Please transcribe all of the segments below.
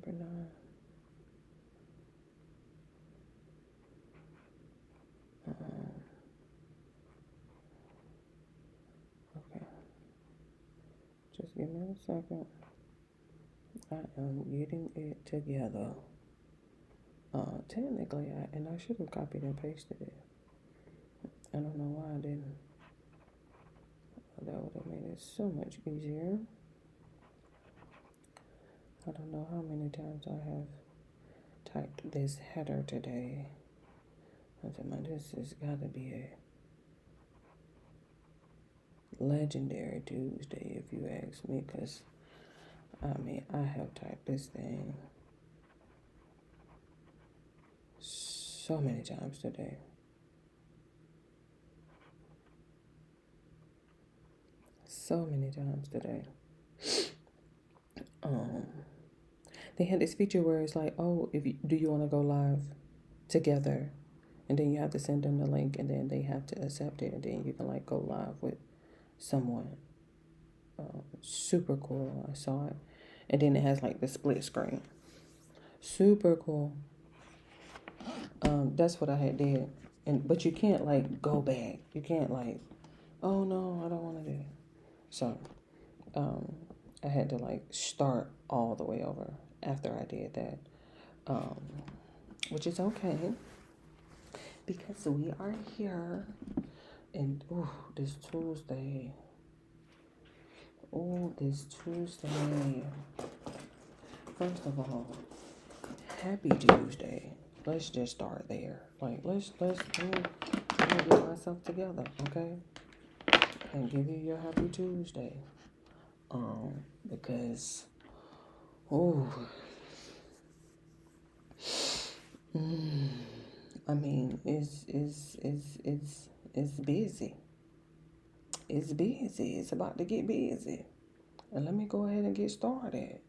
number 9. Okay, just give me a second. I am getting it together. Technically, I should have copied and pasted it. I don't know why I didn't. That would have made it so much easier. I don't know how many times I have typed this header today. I said, this has got to be a legendary Tuesday, if you ask me, because, I have typed this thing so many times today. So many times today. They had this feature where it's like, oh, do you want to go live together? And then you have to send them the link, and then they have to accept it, and then you can like go live with someone. Super cool. I saw it, and then it has like the split screen. Super cool. That's what I had did, but you can't like go back. You can't like, oh no, I don't want to do it. So, I had to like start all the way over after I did that, which is okay because we are here, and this Tuesday. This Tuesday. First of all, happy Tuesday. Let's just start there. Like let me get myself together, okay? And give you your happy Tuesday. Because I mean, it's busy. It's busy. It's about to get busy. And let me go ahead and get started.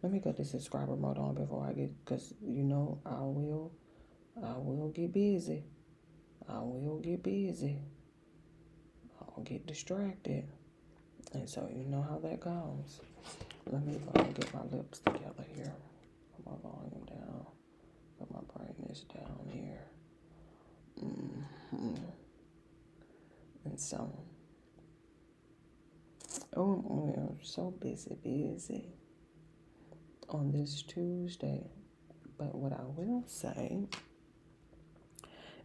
Let me get the subscriber mode on before I get, because I will get busy. I will get busy. I'll get distracted. And so you know how that goes. Let me get my lips together here. Put my volume down. Put my brightness down here. And so, I'm so busy on this Tuesday. But what I will say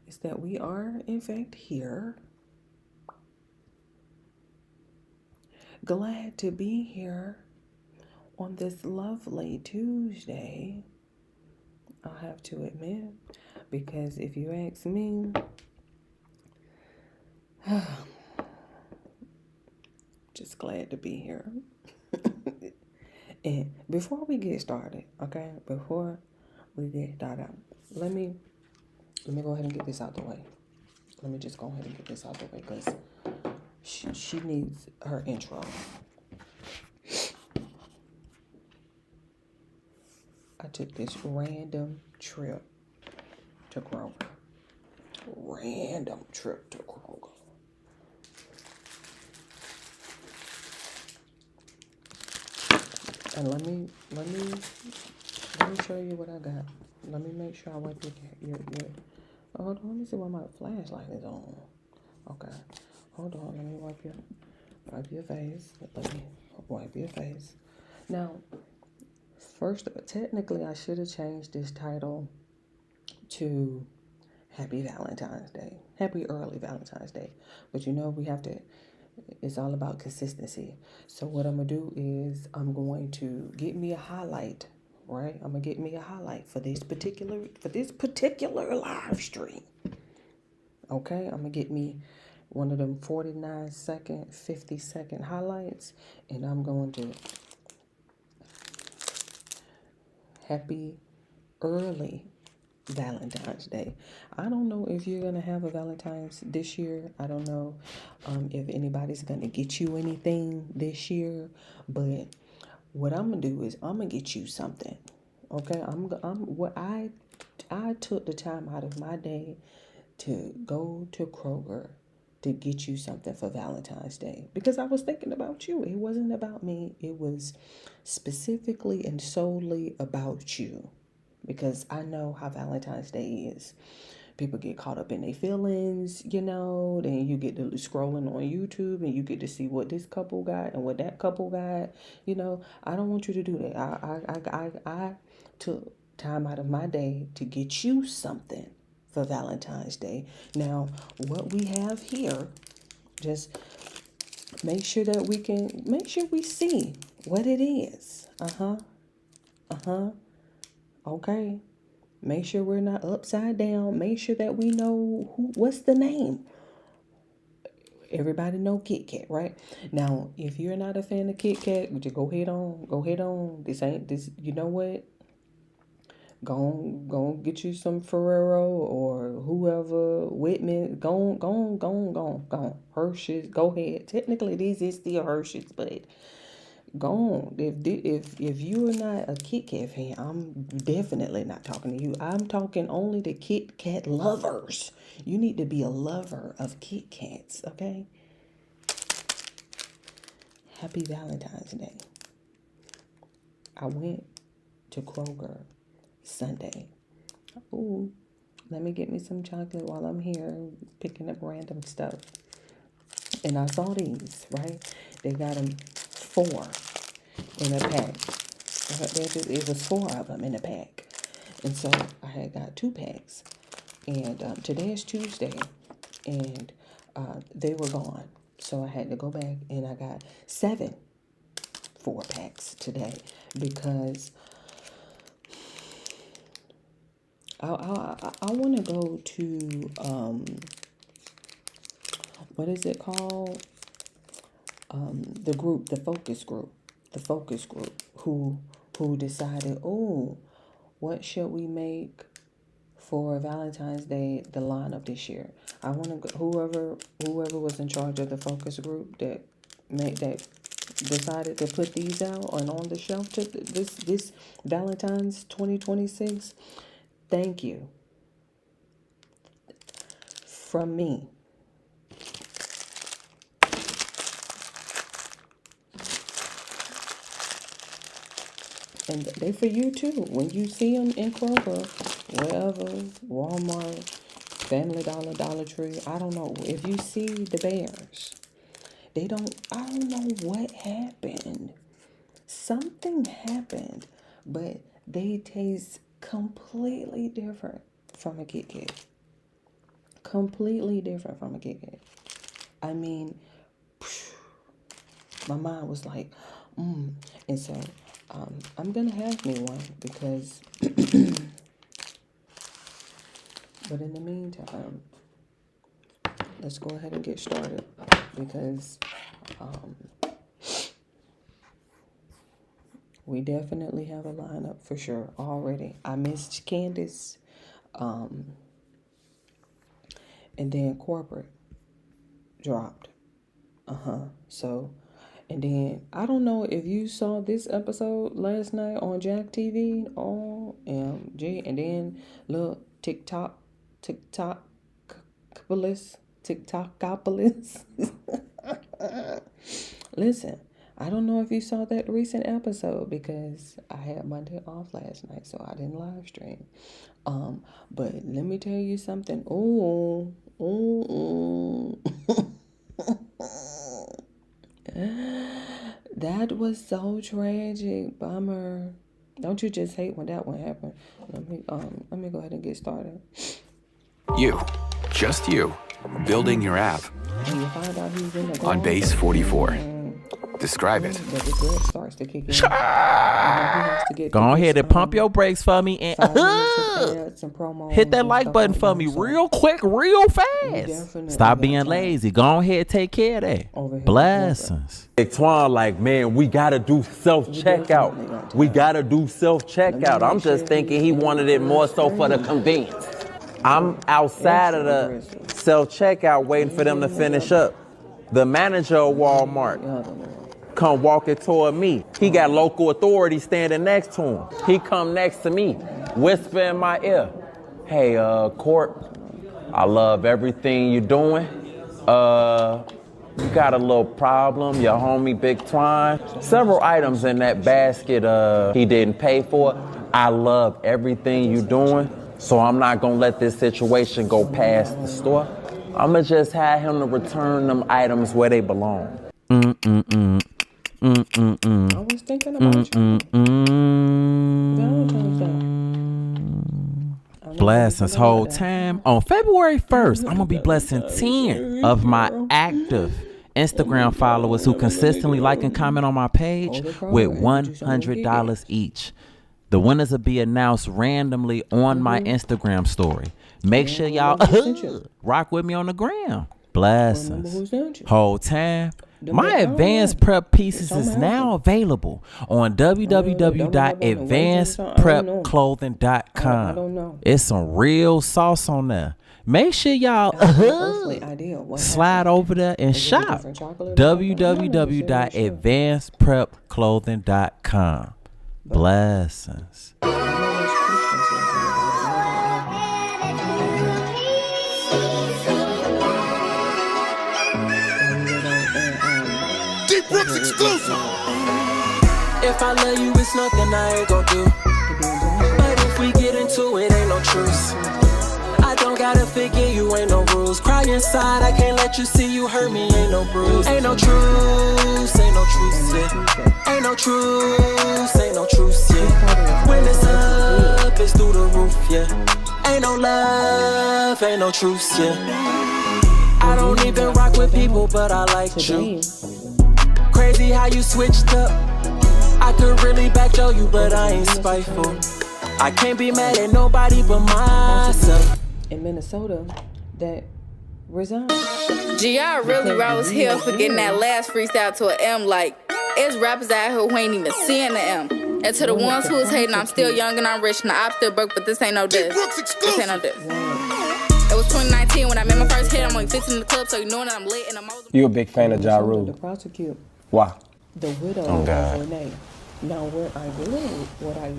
is that we are, in fact, here. Glad to be here on this lovely Tuesday, I have to admit, because if you ask me, just glad to be here. And before we get started, okay, let me go ahead and get this out the way. Let me just go ahead and get this out the way because she needs her intro. I took this random trip to Kroger. Random trip to Kroger. And let me show you what I got. Let me make sure I wipe your hold on, let me see why my flashlight is on. Okay. Hold on, let me wipe your face. Let me wipe your face. Now, first, technically I should have changed this title to Happy Valentine's Day. Happy early Valentine's Day. But we have to, it's all about consistency. So what I'm going to do is I'm going to get me a highlight, right? I'm going to get me a highlight for this particular live stream. Okay? I'm going to get me one of them 49-second, 50-second highlights, and I'm going to happy early Valentine's Day. I don't know if you're going to have a Valentine's this year. I don't know if anybody's going to get you anything this year, but what I'm going to do is I'm going to get you something. Okay? I took the time out of my day to go to Kroger to get you something for Valentine's Day because I was thinking about you. It wasn't about me. It was specifically and solely about you because I know how Valentine's Day is. People get caught up in their feelings, then you get to scrolling on YouTube and you get to see what this couple got and what that couple got. I don't want you to do that. I took time out of my day to get you something for Valentine's Day. Now, what we have here, just make sure we see what it is. Okay. Make sure we're not upside down. Make sure that we know what's the name. Everybody know Kit Kat, right? Now, if you're not a fan of Kit Kat, would you go ahead on. This ain't this. You know what? Go get you some Ferrero or whoever, Whitman. Go on. Hershey's. Go ahead. Technically, these is still Hershey's, but go on. If you are not a Kit Kat fan, I'm definitely not talking to you. I'm talking only to Kit Kat lovers. You need to be a lover of Kit Kats, okay? Happy Valentine's Day. I went to Kroger Sunday. Ooh, let me get me some chocolate while I'm here picking up random stuff. And I saw these, right? They got them 4 in a pack. It was 4 of them in a pack. And so I had got 2 packs. And today is Tuesday. And they were gone. So I had to go back and I got 7 4-packs today because I want to go to what is it called? The group, the focus group, who decided, what should we make for Valentine's Day? The lineup this year. I want to go, whoever was in charge of the focus group that decided to put these out and on the shelf to this Valentine's 2026. Thank you from me. And they for you too. When you see them in Kroger, wherever, Walmart, Family Dollar, Dollar Tree, I don't know. If you see the bears, I don't know what happened. Something happened, but they taste completely different from a Kit Kat. Completely different from a Kit Kat. I mean, my mind was like, And so I'm going to have me one because, but in the meantime, let's go ahead and get started because we definitely have a lineup for sure already. I missed Candace, and then corporate dropped. So, and then I don't know if you saw this episode last night on Jack TV. OMG. And then little TikTokopolis. Listen, I don't know if you saw that recent episode because I had Monday off last night, so I didn't live stream. But let me tell you something. That was so tragic. Bummer. Don't you just hate when that one happened? Let me go ahead and get started. You, just you, building your app And you find out he's in the on Base 44. Describe it. But the good starts to kick in. He has to get Go ahead and pump your brakes for me and hit that like button for me real quick, real fast. Stop being lazy. Go ahead, take care of that. Blessings. Twan, like, man, we gotta do self-checkout. We gotta do self-checkout. I'm just thinking he wanted it more so for the convenience. I'm outside of the self-checkout waiting for them to finish up. The manager of Walmart come walking toward me. He got local authority standing next to him. He come next to me, whisper in my ear, "Hey, Court, I love everything you're doing. You got a little problem, your homie Big Twine. Several items in that basket he didn't pay for. I love everything you doing, so I'm not gonna let this situation go past the store. I'ma just have him to return them items where they belong. I was thinking about you. Valentine's Day. Blessings whole time. On February 1st, I'm gonna be blessing 10 of my active Instagram followers who consistently like and comment on my page with $100 each. The winners will be announced randomly on my Instagram story. Make sure y'all rock with me on the gram. Blessings whole time. My advanced prep pieces is now available on www.advancedprepclothing.com. It's some real sauce on there. Make sure y'all slide over there and shop. www.advancedprepclothing.com. Blessings. Brooks exclusive. If I love you, it's nothing I ain't gon' do. But if we get into it, ain't no truce. I don't gotta forget you, ain't no rules. Cry inside, I can't let you see you hurt me, ain't no bruise. Ain't no truce, ain't no truce, yeah. Ain't no truce, ain't no truce, yeah. When it's up, it's through the roof, yeah. Ain't no love, ain't no truce, yeah. I don't even rock with people, but I like you. Crazy how you switched up. I could really back you, but I ain't spiteful. I can't be mad at nobody but myself. In Minnesota, that resigned. G.R. really rose here for getting that last freestyle to an M. Like, it's rappers out here who ain't even seeing the M. And to the ones who is hating, I'm still young and I'm rich and I'm still broke, but this ain't no diss. This ain't no diss. It was 2019 when I made my first hit. I'm only 15 in the club, so you know that I'm lit and I'm over. You a big fan of Ja Rule? To prosecute. Why? The widow of Renee. Now, what I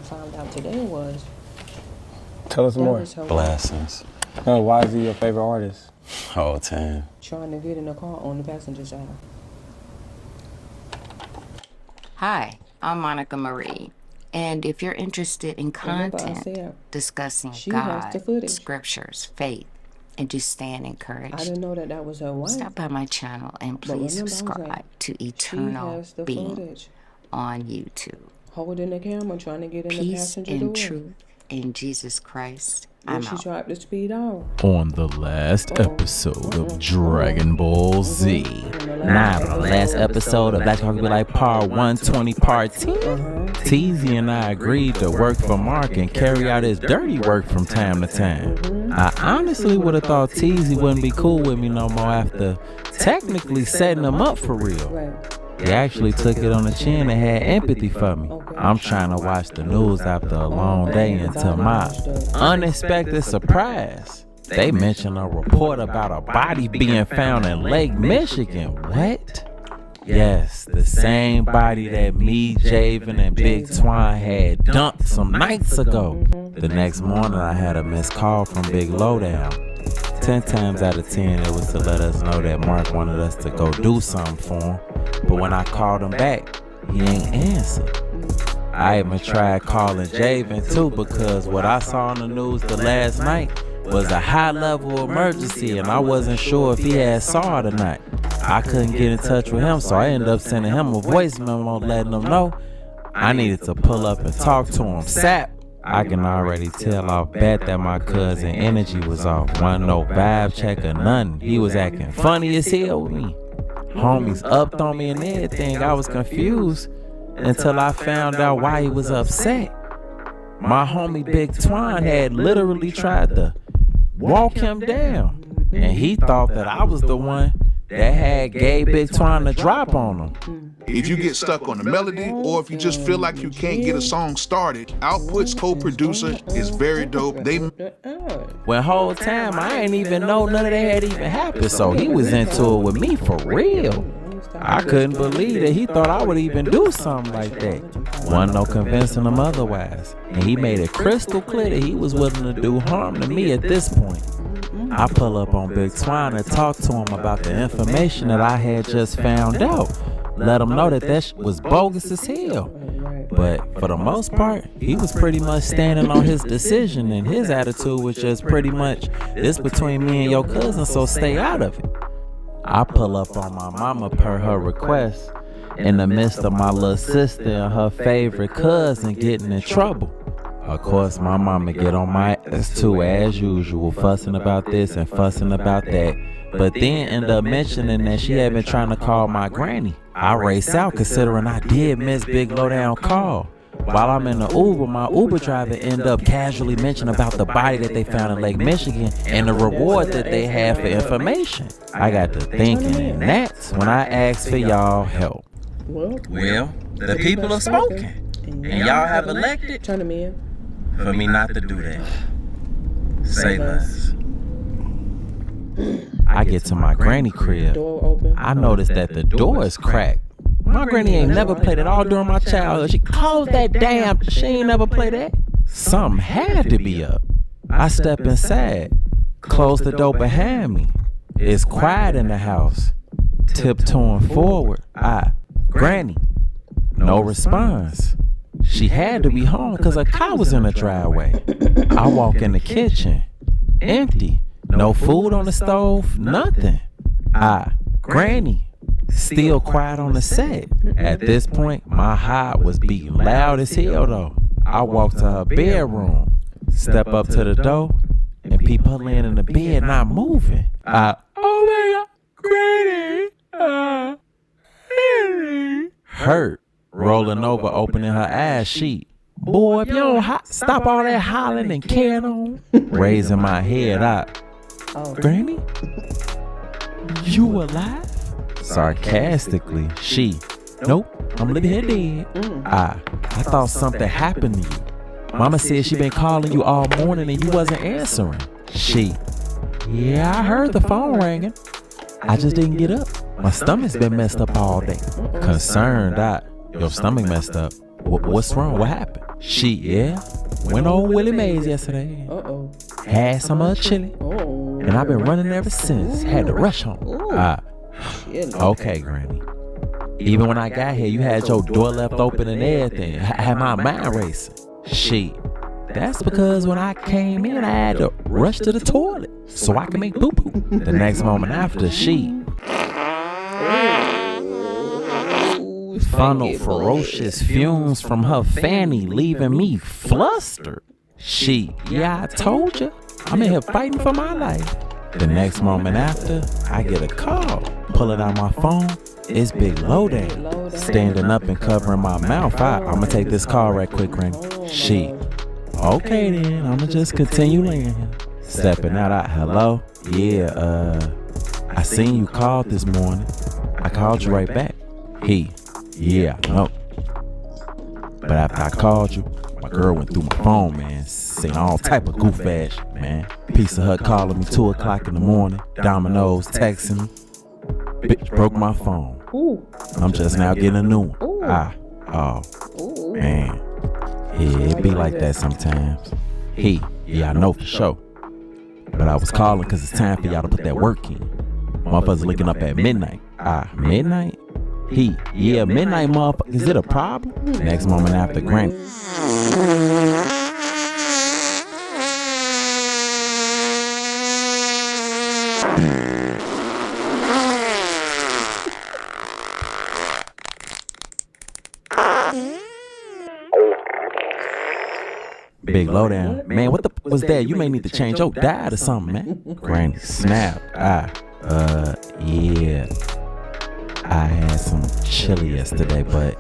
found out today was. Tell us more. Blessings. Why is he your favorite artist? Whole time. Trying to get in the car on the passenger side. Hi, I'm Monica Marie. And if you're interested in content discussing God, scriptures, faith, and to stand encouraged, I didn't know that was her wife. Stop by my channel and please subscribe to Eternal Being on YouTube. Holding the camera, trying to get in the passenger door. Peace and truth in Jesus Christ. I'm out. She tried to speed off. On the last episode of Dragon Ball Z. Nah, but the last episode of Black Talk Be Like Part 120 Part 10. Teezy and I agreed to work for Mark and carry out his dirty work from time to time. I honestly would have thought Teezy wouldn't be cool with me no more after technically setting him up for real. He actually took it on the chin and had empathy for me. I'm trying to watch the news after a long day, and to my unexpected surprise, they mentioned a report about a body being found in Lake Michigan. What? Yes, the same body that me, Javen, and Big Twine had dumped some nights ago. The next morning, I had a missed call from Big Lowdown. 10 times out of 10, it was to let us know that Mark wanted us to go do something for him. But when I called him back, he ain't answered. I even tried calling Javen too, because what I saw on the news the last night was a high-level emergency, and I wasn't sure if he had saw it or not. I couldn't get in touch with him, so I ended up sending him a voice memo letting him know I needed to pull up and talk to him. Sap, I can already tell off bat that my cousin energy was off. Wasn't no vibe check or nothing. He was acting funny as hell with me. Homies upped on me and everything. I was confused until I found out why he was upset. My homie Big Twine had literally tried to walk him down, and he thought that I was the one that had gave Big Twine the drop on him. If you get stuck on the melody, or if you just feel like you can't get a song started, Output's co-producer is very dope. When whole time I ain't even know none of that had even happened, so he was into it with me for real. I couldn't believe that he thought I would even do something like that. Wasn't no convincing him otherwise. And he made it crystal clear that he was willing to do harm to me at this point. I pull up on Big Twine and talk to him about the information that I had just found out. Let him know that was bogus as hell. But for the most part, he was pretty much standing on his decision, and his attitude was just pretty much, this between me and your cousin, so stay out of it. I pull up on my mama per her request in the midst of my little sister and her favorite cousin getting in trouble. Of course, my mama get on my ass too, as usual, fussing about this and fussing about that. But then end up mentioning that she had been trying to call my granny. I race out considering I did miss Big Lowdown call. While I'm in the Uber, my Uber driver end up casually mentioning about the body that they found in Lake Michigan and the reward that they had for information. I got to thinking, and that's when I asked for y'all help. Well, the people have spoken, and y'all have elected for me not to do that. Say less. I get to my granny crib. I notice that the door is cracked. My granny ain't never played it all during my childhood. She closed that damn. She ain't never played that. Something had to be up. I step inside, close the door behind me. It's quiet in the house. Tiptoeing forward, Granny, no response. She had to be home because her car was in the driveway. I walk in the kitchen, empty. No food on the stove, nothing. Granny, still quiet on the set. At this point, my heart was beating loud as hell though. I walk to her bedroom, step up to the door, and peep her laying in the bed not moving. Oh my God, Granny, hurt, rolling over, opening her ass sheet. Boy, if you don't stop all that hollering and carrying on. Raising my head up. Granny? You alive? Sarcastically, nope, I'm living here dead. I thought something happened to you. Mama said she been calling you all morning and you wasn't answering. Yeah, I heard the phone ringing. I just didn't get up. My stomach's been messed up all day. Concerned, your stomach messed up. What's wrong? What happened? Yeah, went on Willie Mays yesterday. Had some chili. And I've been running ever since. Had to rush home. Okay, Granny. Even when I got here, you had your door left open and everything. I had my mind racing. That's because when I came in, I had to rush to the toilet so I can make poo-poo. The next moment after, funneled ferocious fumes from her fanny, leaving me flustered. I told you, I'm in here fighting for my life. The next moment after, I get a call. Pulling out my phone, it's Big Lowdown. Standing up and covering my mouth. I'ma take this call right quick, Granny. Okay then, I'ma just continue laying here. Stepping out, hello? Yeah, I seen you called this morning. I called you right back. No. But after I called you, my girl went through my phone, man. Seen all type of goof ass, man. Piece of her calling me 2 o'clock in the morning. Dominoes texting me. Bitch broke my phone. I'm just now getting a new one. Man. Yeah, it be like that sometimes. I know for sure. But I was calling because it's time for y'all to put that work in. Motherfuckers linking up at midnight. Midnight? Midnight, motherfucker. Is it a problem? Next moment after, Granny. Big Lowdown. Man, what the was that? You may need to change your diet or something, man. Granny snap. Yeah. I had some chili yesterday, but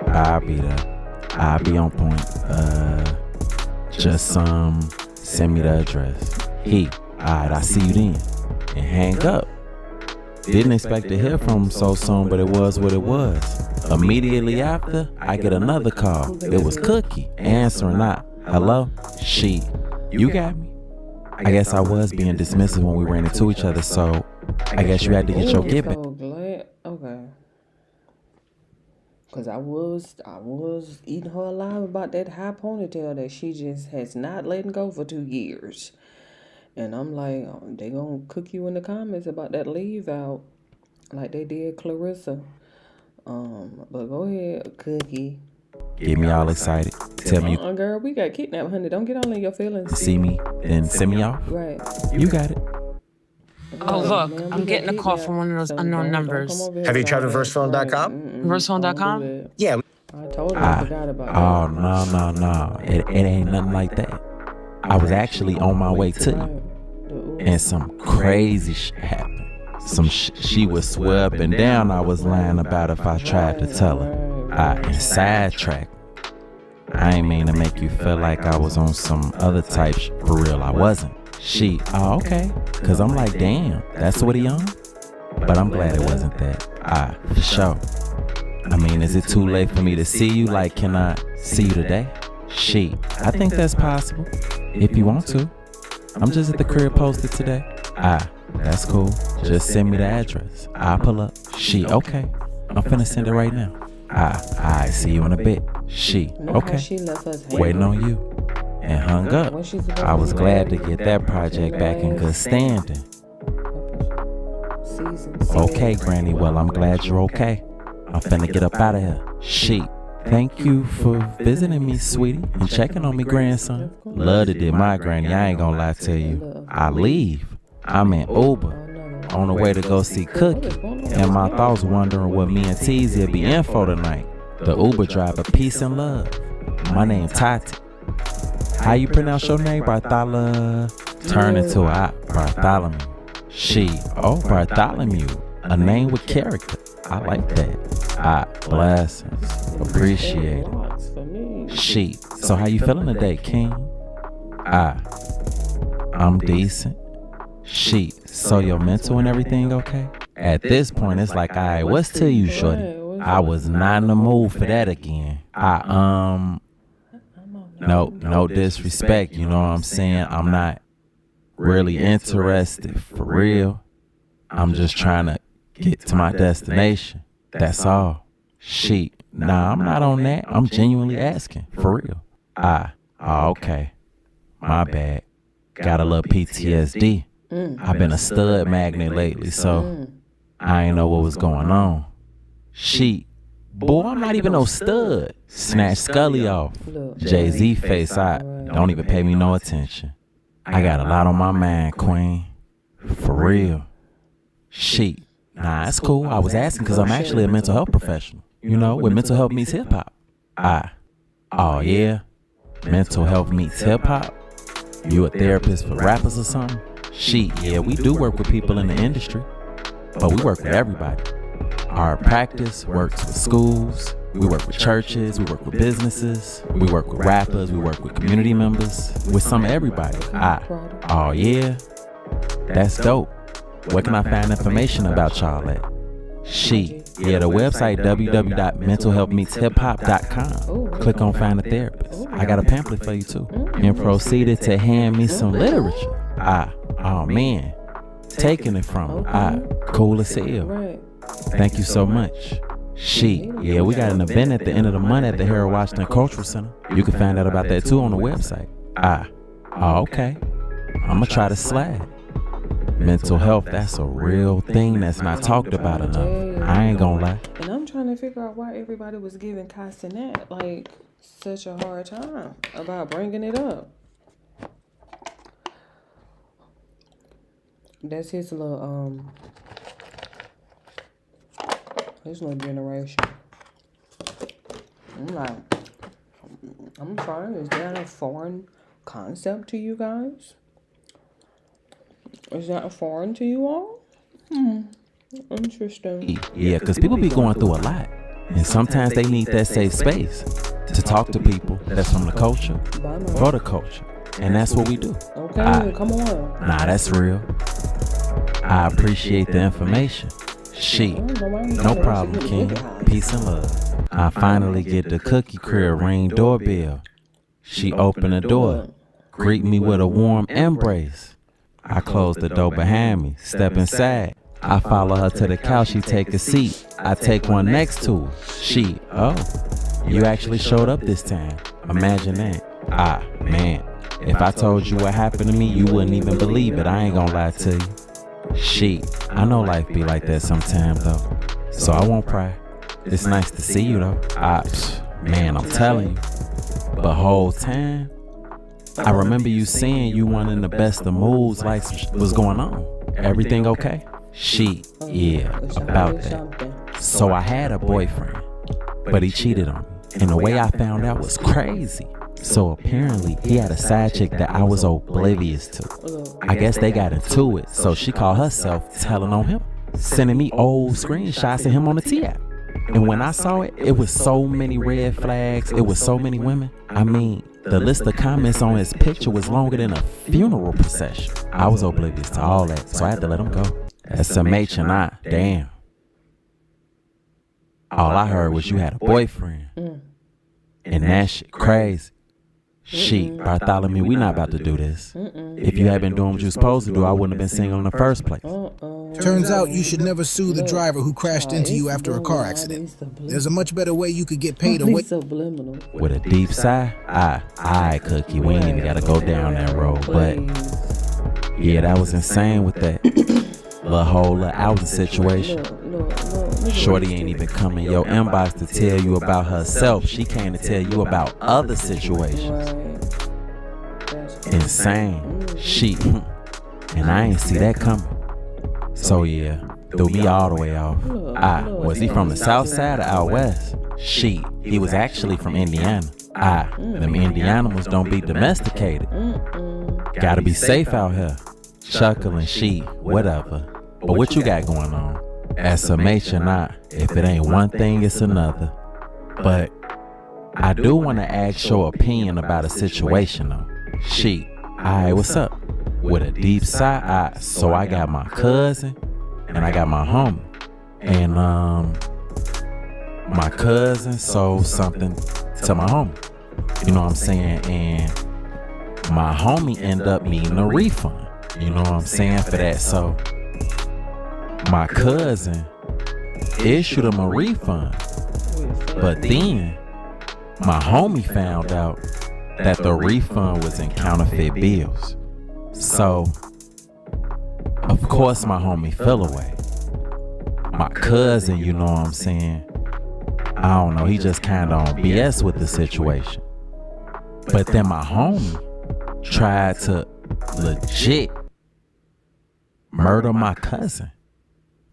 I'll be on point. Just send me the address. Alright, I see you then. And hang up. Didn't expect to hear from him so soon, but it was what it was. Immediately after, I get another call. It was Cookie answering out. Hello? You got me? I guess I was being dismissive when we ran into each other, so I guess you had to get your get back. Okay. Because I was eating her alive about that high ponytail that she just has not let go for 2 years. And I'm like, they gonna cook you in the comments about that leave out, like they did Clarissa. But go ahead, Cookie. Get me all excited. Tell me you Girl, we got kidnapped, honey. Don't get all in your feelings. see me, then send me off. Right. You got it. Oh, look, I'm getting a call from one of those unknown numbers. Have you tried reversephone.com? Reversephone.com? Yeah. I told you I forgot about Oh, no. It ain't nothing like that. I was actually on my way to you, and some crazy shit happened. She would swear up and down I was lying about if I tried to tell her. And sidetracked. I ain't mean to make you feel like I was on some other type for real. I wasn't. Okay. Cause I'm like, damn, that's what he on? But I'm glad it wasn't that. For sure. I mean, is it too late for me to see you? Like, can I see you today? I think that's possible. If you want to. I'm just at the crib posted today. That's cool. Just send me the address. I'll pull up. Okay. I'm finna send it right now. I see you in a bit. Okay. Waiting on you. And hung up. I was glad to get that project back in good standing. Okay, Granny. Well, I'm glad you're okay. I'm finna get up out of here. Thank you for visiting me, sweetie, and checking on me, grandson. Love to did my granny. I ain't gonna lie to you. I leave. I'm in Uber on the way to go see Cookie, and my thoughts wondering what me and Teezy will be in for tonight. The Uber driver, peace and love. My name Tati. How you pronounce your name? Bartholomew. Turn into a Bartholomew. Bartholomew. A name with character. I like that. Blessings. Appreciate it. So how you feeling today, King? I'm decent. So your mental and everything okay? At this point, it's like, alright, what's to you, shorty? I was not in the mood for that again. No disrespect, you know what I'm saying? I'm not really interested, for real. I'm just trying to get to my destination. That's all. Nah, I'm not on that. I'm genuinely asking, for real. Okay. My bad. Got a little PTSD. I've been a stud magnet lately, so I ain't know what was going on. Boy, I'm not even no stud. Snatch Scully off. Jay-Z face out. Don't even pay me no attention. I got a lot on my mind, queen. For real. Nah, it's cool. I was asking because I'm actually a mental health professional. You know, with mental health meets hip hop. Oh yeah? Mental health meets hip hop? You a therapist for rappers or something? Yeah, we do work with people in the industry, but we work with everybody. Our practice works with schools, we work with churches, we work with businesses, we work with rappers, we work with community members, with some everybody. Oh yeah? That's dope. Where can I find information about y'all at? Yeah, the website www.mentalhealthmeetshiphop.com. Click on Find a Therapist. I got a pamphlet for you too. And proceeded to hand me some literature. Oh man, taking it from cool as hell. Thank you so much. Yeah, we got an event at the end of the month at the Harold Washington Cultural Center. You can find out about that too on the website. Okay. I'ma try to slide. Mental health, that's a real thing that's not talked about enough. I ain't gonna lie. And I'm trying to figure out why everybody was giving Castanet like such a hard time about bringing it up. That's his little generation. I'm trying. Is that a foreign concept to you guys? Is that foreign to you all? Interesting. Yeah, because people be going through a lot. And sometimes they need that safe space to talk to people that's from the culture, for the culture. And that's what we do. Okay, come on. Nah, that's real. I appreciate the information. No problem, King. Peace and love. I finally get the Cookie crib ring doorbell. She opened the door, greet me with a warm embrace. I close the door behind me, step inside. I follow her to the couch, she take a seat. I take one next to her. You actually showed up this time. Imagine that. Man, If I told you what happened to me, you wouldn't even believe it. I ain't gonna lie to you. Shit, I know life be like that sometimes though. So I won't pry. It's nice to see you though. Man, I'm telling you. But whole time, I remember you saying you weren't in the best of moods, like what's going on? Everything okay? Shit, yeah, about that. So I had a boyfriend, but he cheated on me. And the way I found out was crazy. So apparently he had a side chick that I was oblivious to. I guess they got into it, so she called herself telling on him, sending me old screenshots of him on the T-app. And when I saw it, it was so many red flags, it was so many women. I mean, the list of comments on his picture was longer than a funeral procession. I was oblivious to all that, so I had to let him go. SMH and I, damn. All I heard was you had a boyfriend. And that shit crazy. Shit, Bartholomew, we not about to do this. If you had been doing what you supposed to do, I wouldn't have been single in the first place. Turns out you should never sue the driver who crashed into you after a car accident. There's a much better way you could get paid away. With a deep sigh, I Cookie, we ain't even gotta go down that road. But yeah, that was insane with that whole outing situation. Shorty ain't even come in your inbox to tell you about herself. She came to tell you about other situations. Insane. Shit. And I ain't see that coming. So yeah, threw me all the way off. Was he from the south side or out west? Shit, he was actually from Indiana. Them Indianimals don't be domesticated. Gotta be safe out here. Chuckling, shit, whatever. But what you got going on? SMH or not, if it ain't one thing, it's another. But I do want to ask your opinion about a situation though. Shit, alright, what's up? With a deep sigh, so I got my cousin and I got my homie. And my cousin sold something to my homie. You know what I'm saying? And my homie ended up needing a refund. You know what I'm saying, for that. So my cousin issued him a refund. But then my homie found out that the refund was in counterfeit bills. So of course my homie fell away. My cousin, you know what I'm saying, I don't know, he just kind of on BS with the situation. But then my homie tried to legit murder my cousin.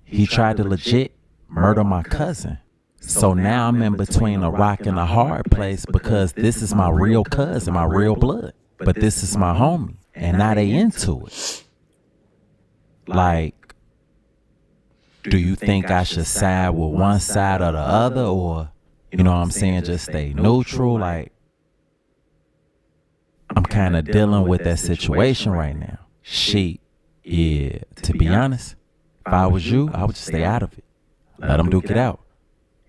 He tried to legit murder my cousin. So now I'm in between a rock and a hard place because this is my real cousin, my real blood. But this is my homie. And now they into it. Like, do you think I should side with one side or the other? Or, you know what I'm saying, just stay neutral? Like, I'm kind of dealing with that situation right now. Shit, yeah, to be honest, if I was you, I would just stay out of it. Let them duke it out.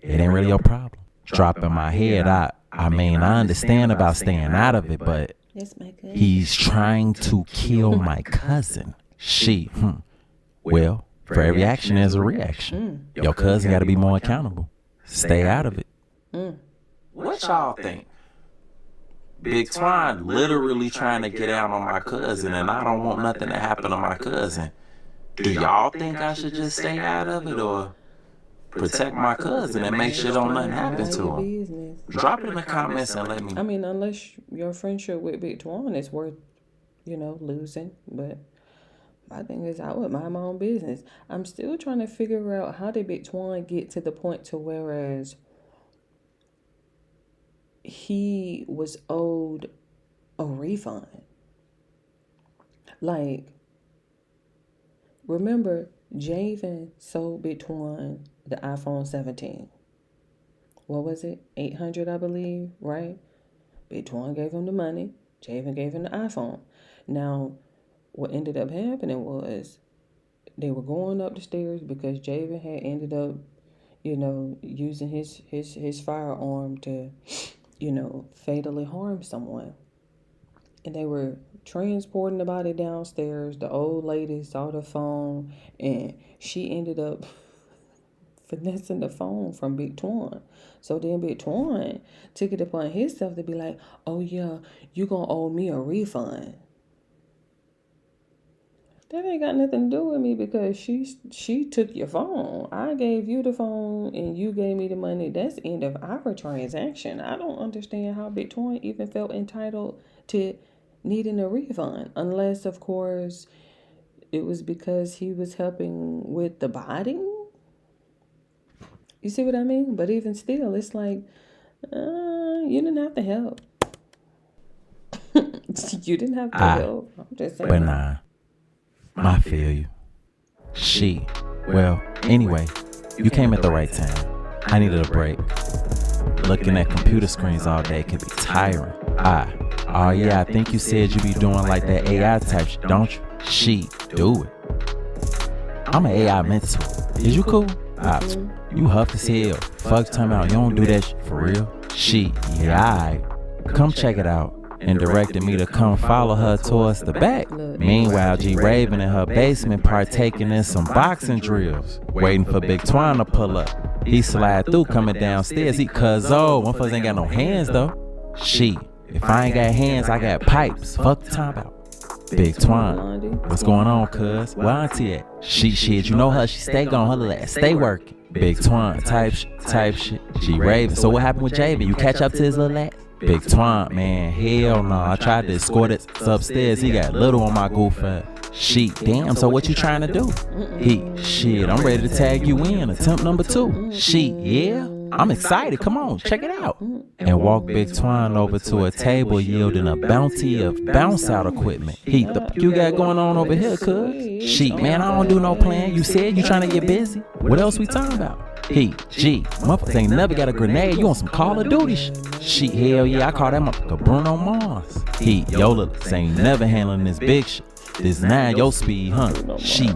It ain't really your problem. Dropping my head, I mean, I understand about staying out of it, but he's trying to kill my cousin. Well, for every action, there's a reaction. Your cousin got to be more accountable. Stay out of it. What y'all think? Big Twine literally trying to get out on my cousin, and I don't want nothing to happen to my cousin. Do y'all think I should just stay out of it or protect my cousin and make sure don't nothing happen to him? Drop it in the comments and let me. I mean, unless your friendship with Big Twine is worth, losing. But my thing is, I would mind my own business. I'm still trying to figure out how did Big Twine get to the point to whereas he was owed a refund. Like, remember, Javen sold Big Twine the iPhone 17. What was it? $800, I believe, right? Big Twine gave him the money. Javen gave him the iPhone. Now, what ended up happening was they were going up the stairs because Javen had ended up, using his firearm to, fatally harm someone. And they were transporting the body downstairs. The old lady saw the phone and she ended up finessing the phone from Big Twin. So then Big Twin took it upon himself to be like, oh yeah, you gonna owe me a refund. That ain't got nothing to do with me because she took your phone. I gave you the phone and you gave me the money. That's the end of our transaction. I don't understand how Big Twin even felt entitled to needing a refund. Unless, of course, it was because he was helping with the body. You see what I mean? But even still, it's like, you didn't have to help. You didn't have to help. I'm just saying. But nah. I feel you. Well, anyway, you came at the right time. I needed a break. Looking at computer screens all day can be tiring. Oh yeah, I think you said you be doing like that AI type shit, don't you? Do it. I'm an AI mentor. Is you cool? You huff as hell. Fuck time out. You don't do that shit for real. Yeah, alright. Come check it out. And directed me to come follow her towards the back. Meanwhile, G Raven in her basement partaking in some boxing drills, waiting for Big Twine to pull up. He slide through coming downstairs. He one folks ain't got no hands though. If I ain't got hands, I got pipes. Fuck the time out. Big Twine, what's going on, cuz? Where auntie at? Shit, you know her, she stay gone, her ass stay working. Big Twine, type shit. G Raven, so what happened with Javen? You catch up to his little ass? Big Twine, man, hell no. I tried to escort it upstairs. He got little on my goof ass. Damn, so what you trying to do? I'm ready to tag you in. Attempt number 2. Yeah, I'm excited. Come on, check it out. And walk Big Twine over to a table yielding a bounty of bounce out equipment. The you got going on over here, cuz? Man, I don't do no plan. You said you trying to get busy. What else we talking about? Motherfuckers ain't never got a grenade. You on some Call of Duty shit? Hell yeah, I call that motherfucker Bruno Mars. Yola ain't never handling this big shit. This 9 your speed, huh?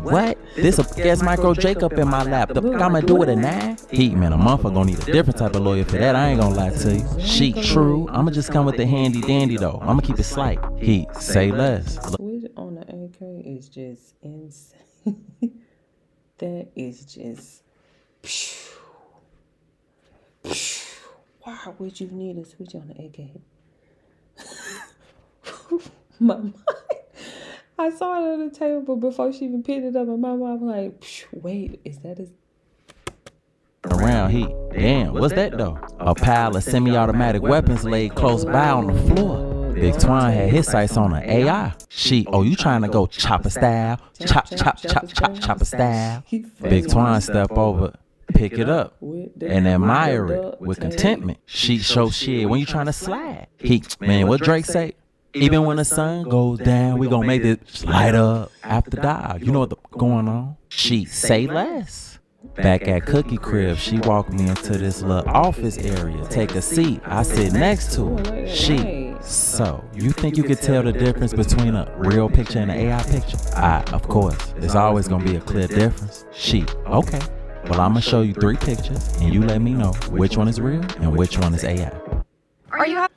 What? This a gas micro Jacob in my lap. The fuck I'ma do with a 9? Man, a motherfucker gonna need a different type of lawyer for that. I ain't gonna lie to you. True. I'ma just come with the handy dandy though. I'ma keep it slight. Say less. Switch on the AK is just insane. That is just. Why would you need a switch on the AK? My mind. I saw it on the table, but before she even picked it up, my mom was like, wait, is that around Damn, what's that though? A pile of semi-automatic weapons laid close by on the floor. Big Twine had his sights on an AI. You trying to go chopper style? Chopper style. Big Twine step over, pick it up, and admire it with contentment. Show shit when you trying to slide. Man, what Drake say? Even when the sun goes down, we gonna make this light up after dark. You know what's going on? Say less. Back at Cookie Crib, she walked me into this little office area. Take a seat. I sit next to her. So, you think you could tell the difference between a real picture and an AI picture? Of course. There's always gonna be a clear difference. Okay. Well, I'm gonna show you 3 pictures, and you let me know which one is real and which one is AI. Are you having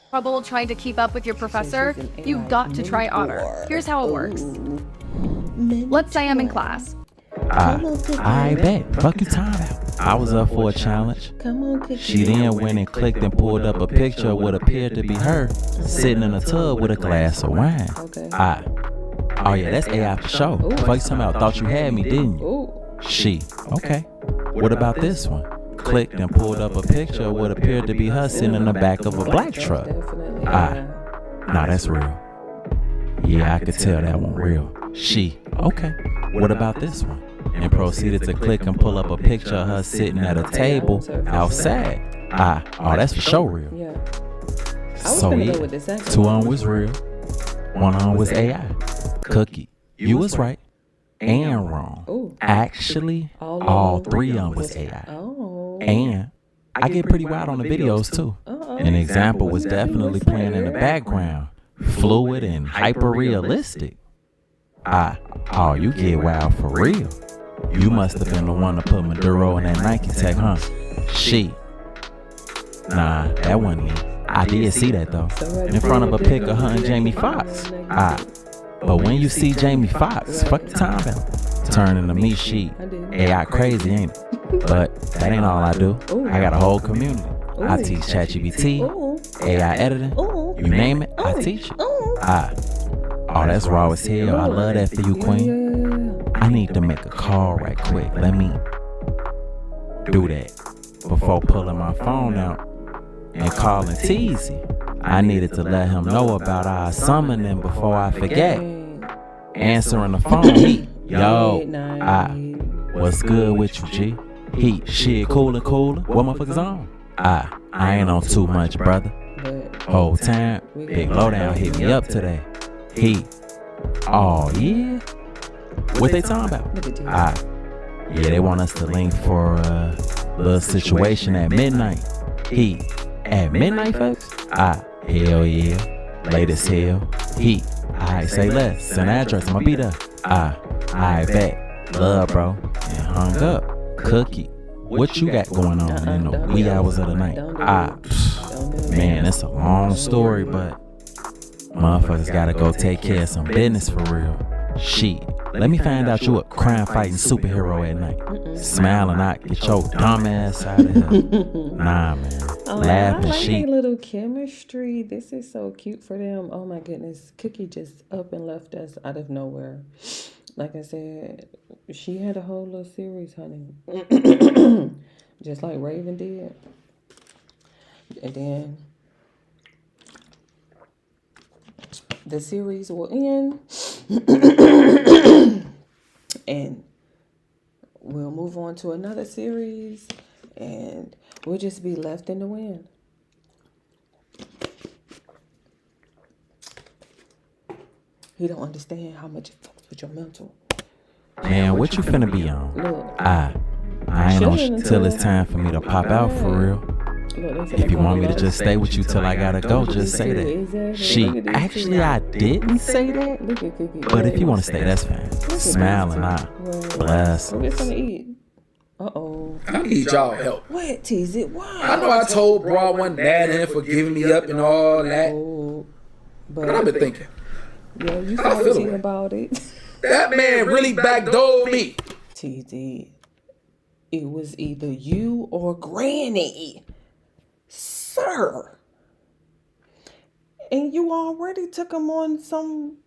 trouble trying to keep up with your professor? You've got to try Otter. Here's how it works. Let's say I'm in class. I bet. Fuck you time out. I was up for a challenge. She then went and clicked and pulled up a picture of what appeared to be her sitting in a tub with a glass of wine. Oh yeah, that's AI for sure. Fuck you talking about. Thought you had me, didn't you? Okay. What about this one? Clicked and pulled up a picture of what appeared to be her sitting in the back of a black truck. Nah, that's real. Yeah, I could tell that one real. Okay. What about this one? And proceeded to click and pull up a picture of her sitting at a table outside. Oh, that's for sure real. So yeah, 2 on was real, 1 on was AI. Cookie, you was right and wrong. Actually, all 3 on was AI. And I get pretty wild on the videos too. An example was definitely playing in the background, fluid and hyper realistic. Oh, you get wild for real. You must have been the one to put Maduro in that Nike tech, huh? Nah, that wasn't me. I did see that though, in front of a pic of her and Jamie Foxx. But when you see Jamie Foxx, fuck the time out. turning to me sheet. AI crazy, ain't it? But that ain't all I do. I got a whole community. I teach ChatGPT, AI editing, you name it, I teach it. Oh, that's raw as hell. I love that for you, queen. I need to make a call right quick. Let me do that before pulling my phone out and calling Teasy. I needed to let him know about our summoning before I forget. Answering the phone, he, yo, what's good with you, G? He, shit, cooler. What motherfuckers on? I ain't on too much, brother. Whole time, Big Lowdown hit me up today. He, oh yeah? What they talking about? Yeah, they want us to link for a little situation at midnight. He, at midnight, folks? Hell yeah. Late as hell. He, alright, say less. Send address, I'ma be there. I bet. Love, bro. And hung up. Cookie. What you got going on in the wee hours of the night? Man, it's a long story, but motherfuckers gotta go take care of some business for real. Shit. Let me find out you a crime-fighting superhero at night. Smiling out, get your dumb ass out of here. Nah, man. Laughing, shit. Little chemistry. This is so cute for them. Oh my goodness. Cookie just up and left us out of nowhere. Like I said, she had a whole little series, honey. Just like Raven did. And then the series will end. And we'll move on to another series. And we'll just be left in the wind. He don't understand how much it fucks with your mental. Man, what you finna be on? Look, I ain't on till it's time for me to pop out for real. If you want me to just stay with you till I gotta go, just say that. Actually, I didn't say that. But if you wanna stay, that's fine. Smiling, bless. We're gonna eat. Uh-oh. I need y'all help. What, Tease it? Why? I know I told Bro I wasn't mad at him for giving me up and all that. But I've been thinking. Yeah, you salty about it. That man really backdoored me. TZ, it was either you or Granny. Sir. And you already took him on some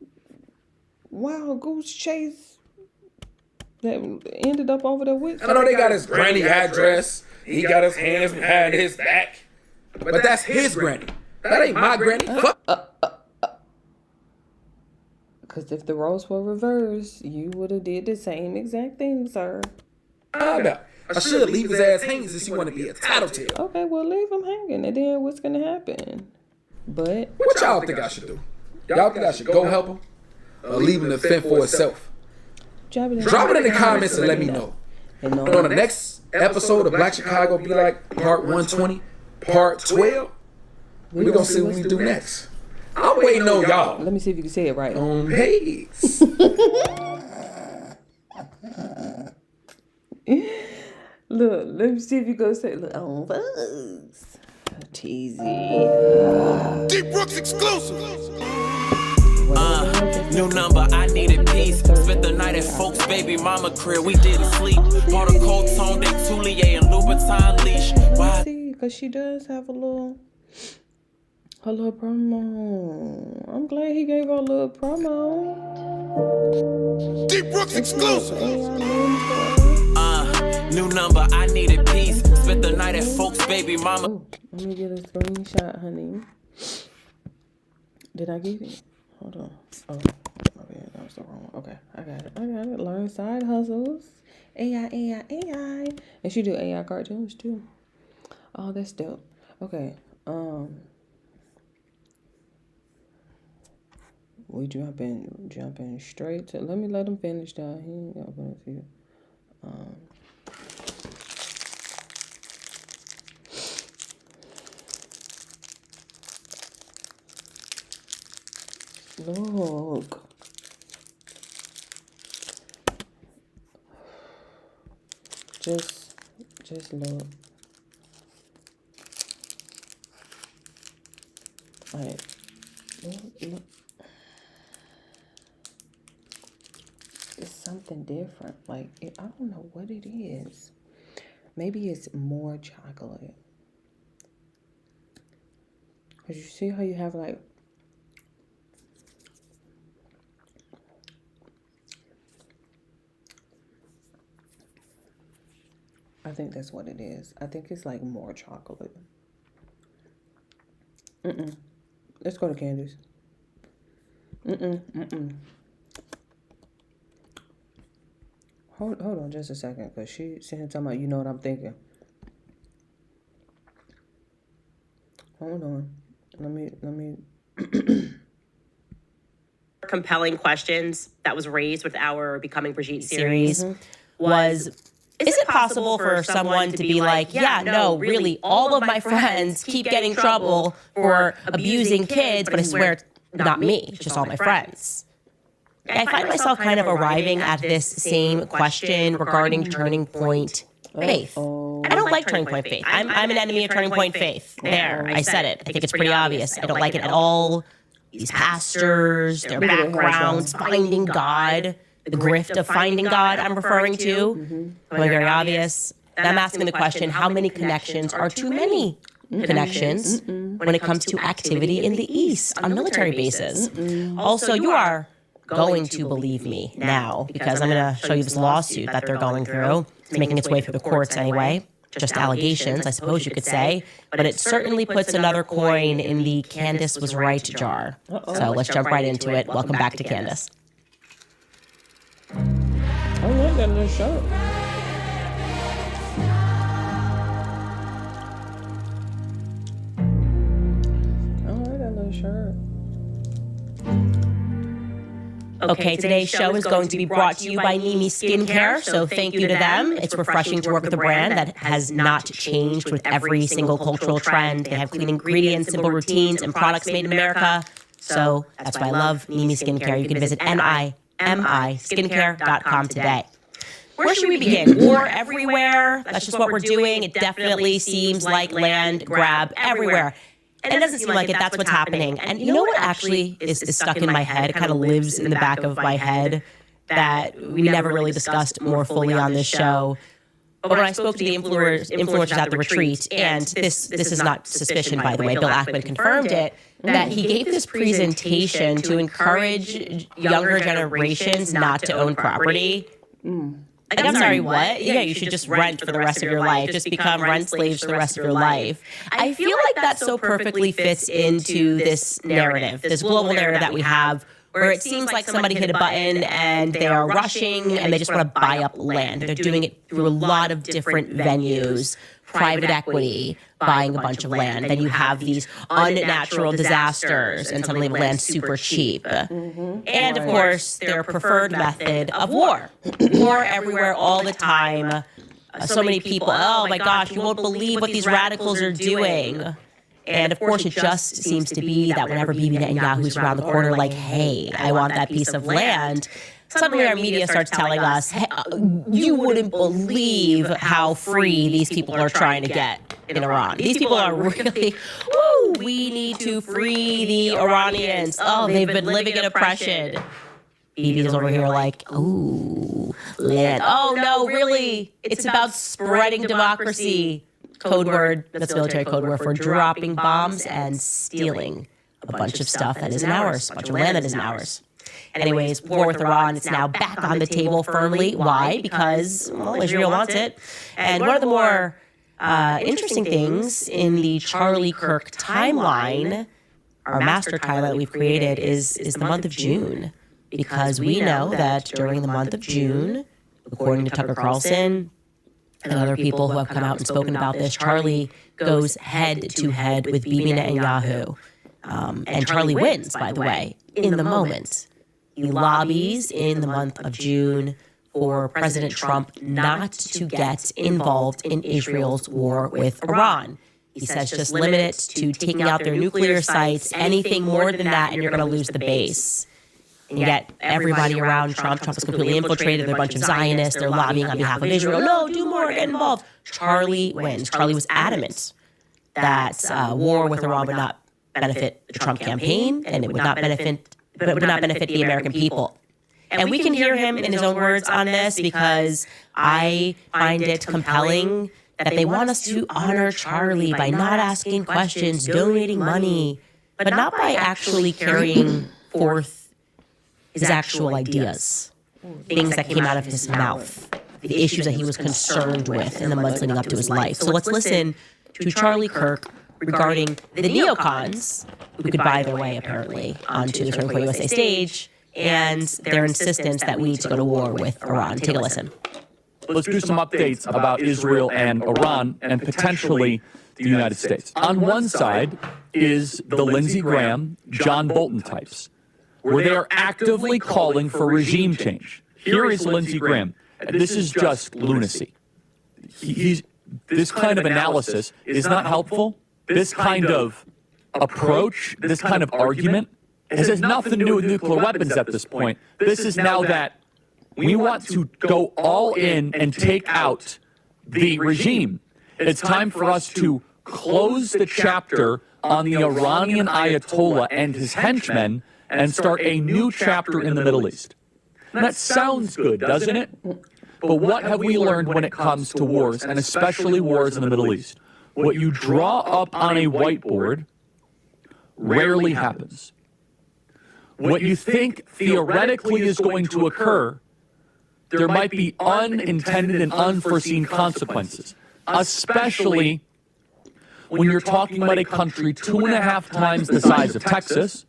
wild goose chase that ended up over there with. I know they got his granny address. He got his hands behind his back. But that's his granny. That ain't my granny. Because if the roles were reversed, you would have did the same exact thing, sir. I should leave his ass hanging since you want to be a tattletale. Okay, well, leave him hanging, and then what's going to happen? But what y'all think I should do? Y'all think I should go help him? Or leave him to fend for itself? Drop it in the comments and let me know. And on the next episode of Black Chicago Be Like Part 120, Part 12, we're going to see what we do next. I'm waiting on y'all. Let me see if you can say it right. On Hayes. Look, let me see if you go say it. On Buzz. Teasy. D Brooks exclusive. New number, I needed peace. Spent the night at folks' baby mama crib. We didn't sleep. Bought a cold tone, they Toulier and Louboutin leash. Why? See, because she does have a little promo. I'm glad he gave her a little promo. D Brooks exclusive. New number, I needed peace. Spent the night at folks' baby mama. Oh, let me get a screenshot, honey. Did I get it? Hold on. Oh, my bad. That was the wrong one. Okay, I got it. Learn side hustles. AI. And she do AI cartoons too. Oh, that's dope. Okay. We jumping straight to. Let me let him finish that. He ain't got a few. Look. Just look. Alright. Look. It's so something different. Like, I don't know what it is. Maybe it's more chocolate. Because you see how you have, like, I think that's what it is. I think it's, like, more chocolate. Let's go to Candace. Hold on just a second, because she sitting talking about, you know what I'm thinking. Hold on. Let me. Compelling questions that was raised with our Becoming Brigitte series was, is it possible for someone to be like, yeah, no, really, all of my friends keep getting trouble for abusing kids, but I swear it's not me, it's just all my friends. I find myself kind of arriving at this same question regarding Turning Point faith. I don't like Turning Point faith. I'm an enemy of Turning Point faith. There, I said it. I think it's pretty obvious. I don't like it at all. These pastors, their backgrounds, finding God, the grift of finding God I'm referring to, becoming very obvious. And I'm asking the question, how many connections are too many connections when it comes to activity in the East on military bases? Also, you are going to believe me now, because I'm going to show you this lawsuit that they're going through. It's making its way through the courts anyway. Just allegations, I suppose you could say. But it certainly puts another coin in the Candace was right jar. So let's jump right into it. Welcome back to Candace. I like that little shirt. I like that little shirt. Okay, today's show is going to be brought to you by Nimi Skincare, so thank you to them. It's refreshing to work with a brand that has not changed with every single cultural trend. They have clean ingredients, simple routines, and products made in America. So that's why I love Nimi Skincare. You can visit NIMIskincare.com today. Where should we begin? War everywhere. That's just what we're doing. It definitely seems like land grab everywhere. And it doesn't seem like it. That's what's happening. And you know what actually is stuck in my head? It kind of lives in the back of my head that we never really discussed more fully on this show. But when I spoke to the influencers at the retreat, and this is not suspicion, by the way, Bill Ackman confirmed it, that he gave this presentation to encourage younger generations not to own property. Like, I'm sorry, what? Yeah, you should just rent for the rest of your life. Just become rent slaves for the rest of your life. I feel like that so perfectly fits into this narrative, this global narrative that we have, where it seems like somebody hit a button and they are rushing and they just want to buy up land. They're doing it through a lot of different venues, private equity, buying a bunch of land. Then you have these unnatural disasters and suddenly the land's super cheap. And of course, their preferred method of war. War everywhere all the time. So many people, oh my gosh, you won't believe what these radicals are doing. And of course, it just seems to be that whenever Bibi Netanyahu's around the corner like, hey, I want that piece of land, suddenly our media starts telling us, hey, you wouldn't believe how free these people are trying to get in Iran. These people are really, woo, we need to free the Iranians. Oh, they've been living in oppression. Bibi is over here like, ooh, land. Oh, no, really? It's about spreading democracy. Code word, that's military code word for dropping bombs and stealing a bunch of stuff that isn't ours, a bunch of land that isn't ours. Anyways, war with Iran is now back on the table firmly. Why? Because, well, Israel wants it. And one of the more interesting things in the Charlie Kirk timeline, our master timeline that we've created, is the month of June. Because we know that during the month of June, according to Tucker Carlson and other people who have come out and spoken about this, Charlie goes head-to-head with Bibi Netanyahu. And Charlie wins, by the way, in the moment. He lobbies in the month of June for President Trump not to get involved in Israel's war with Iran. He says just limit it to taking out their nuclear sites. Anything more than that, and you're going to lose the base. And yet everybody around Trump is completely infiltrated. They're a bunch of Zionists. They're lobbying on behalf of Israel. No, do more, get involved. Charlie wins. Charlie was adamant that war with Iran would not benefit the Trump campaign, and it would not benefit the American people. And we can hear him in his own words on this because I find it compelling that they want us to honor Charlie by not asking questions, donating money, but not by actually carrying forth his actual ideas, things that came out of his mouth, the issues that he was concerned with in the months leading up to his life. So let's listen to Charlie Kirk regarding the neocons who could buy their way, apparently, onto the Turning Point USA stage and their insistence that we need to go to war with Iran. Take a listen. Let's do some updates about Israel and Iran and potentially the United States. On one side is the Lindsey Graham, John Bolton types, where they are actively calling for regime change. Here is Lindsey Graham. This is just lunacy. This kind of analysis is not helpful. This kind of approach, this kind of argument, has nothing to do with nuclear weapons at this point. This is now that we want to go all in and take out the regime. It's time for us to close the chapter on the Iranian Ayatollah and his henchmen and start a new chapter in the Middle East. And that sounds good, doesn't it? But what have we learned when it comes to wars, and especially wars in the Middle East? What you draw up on a whiteboard rarely happens. What you think theoretically is going to occur, there might be unintended and unforeseen consequences, especially when you're talking about a country 2.5 times the size of Texas.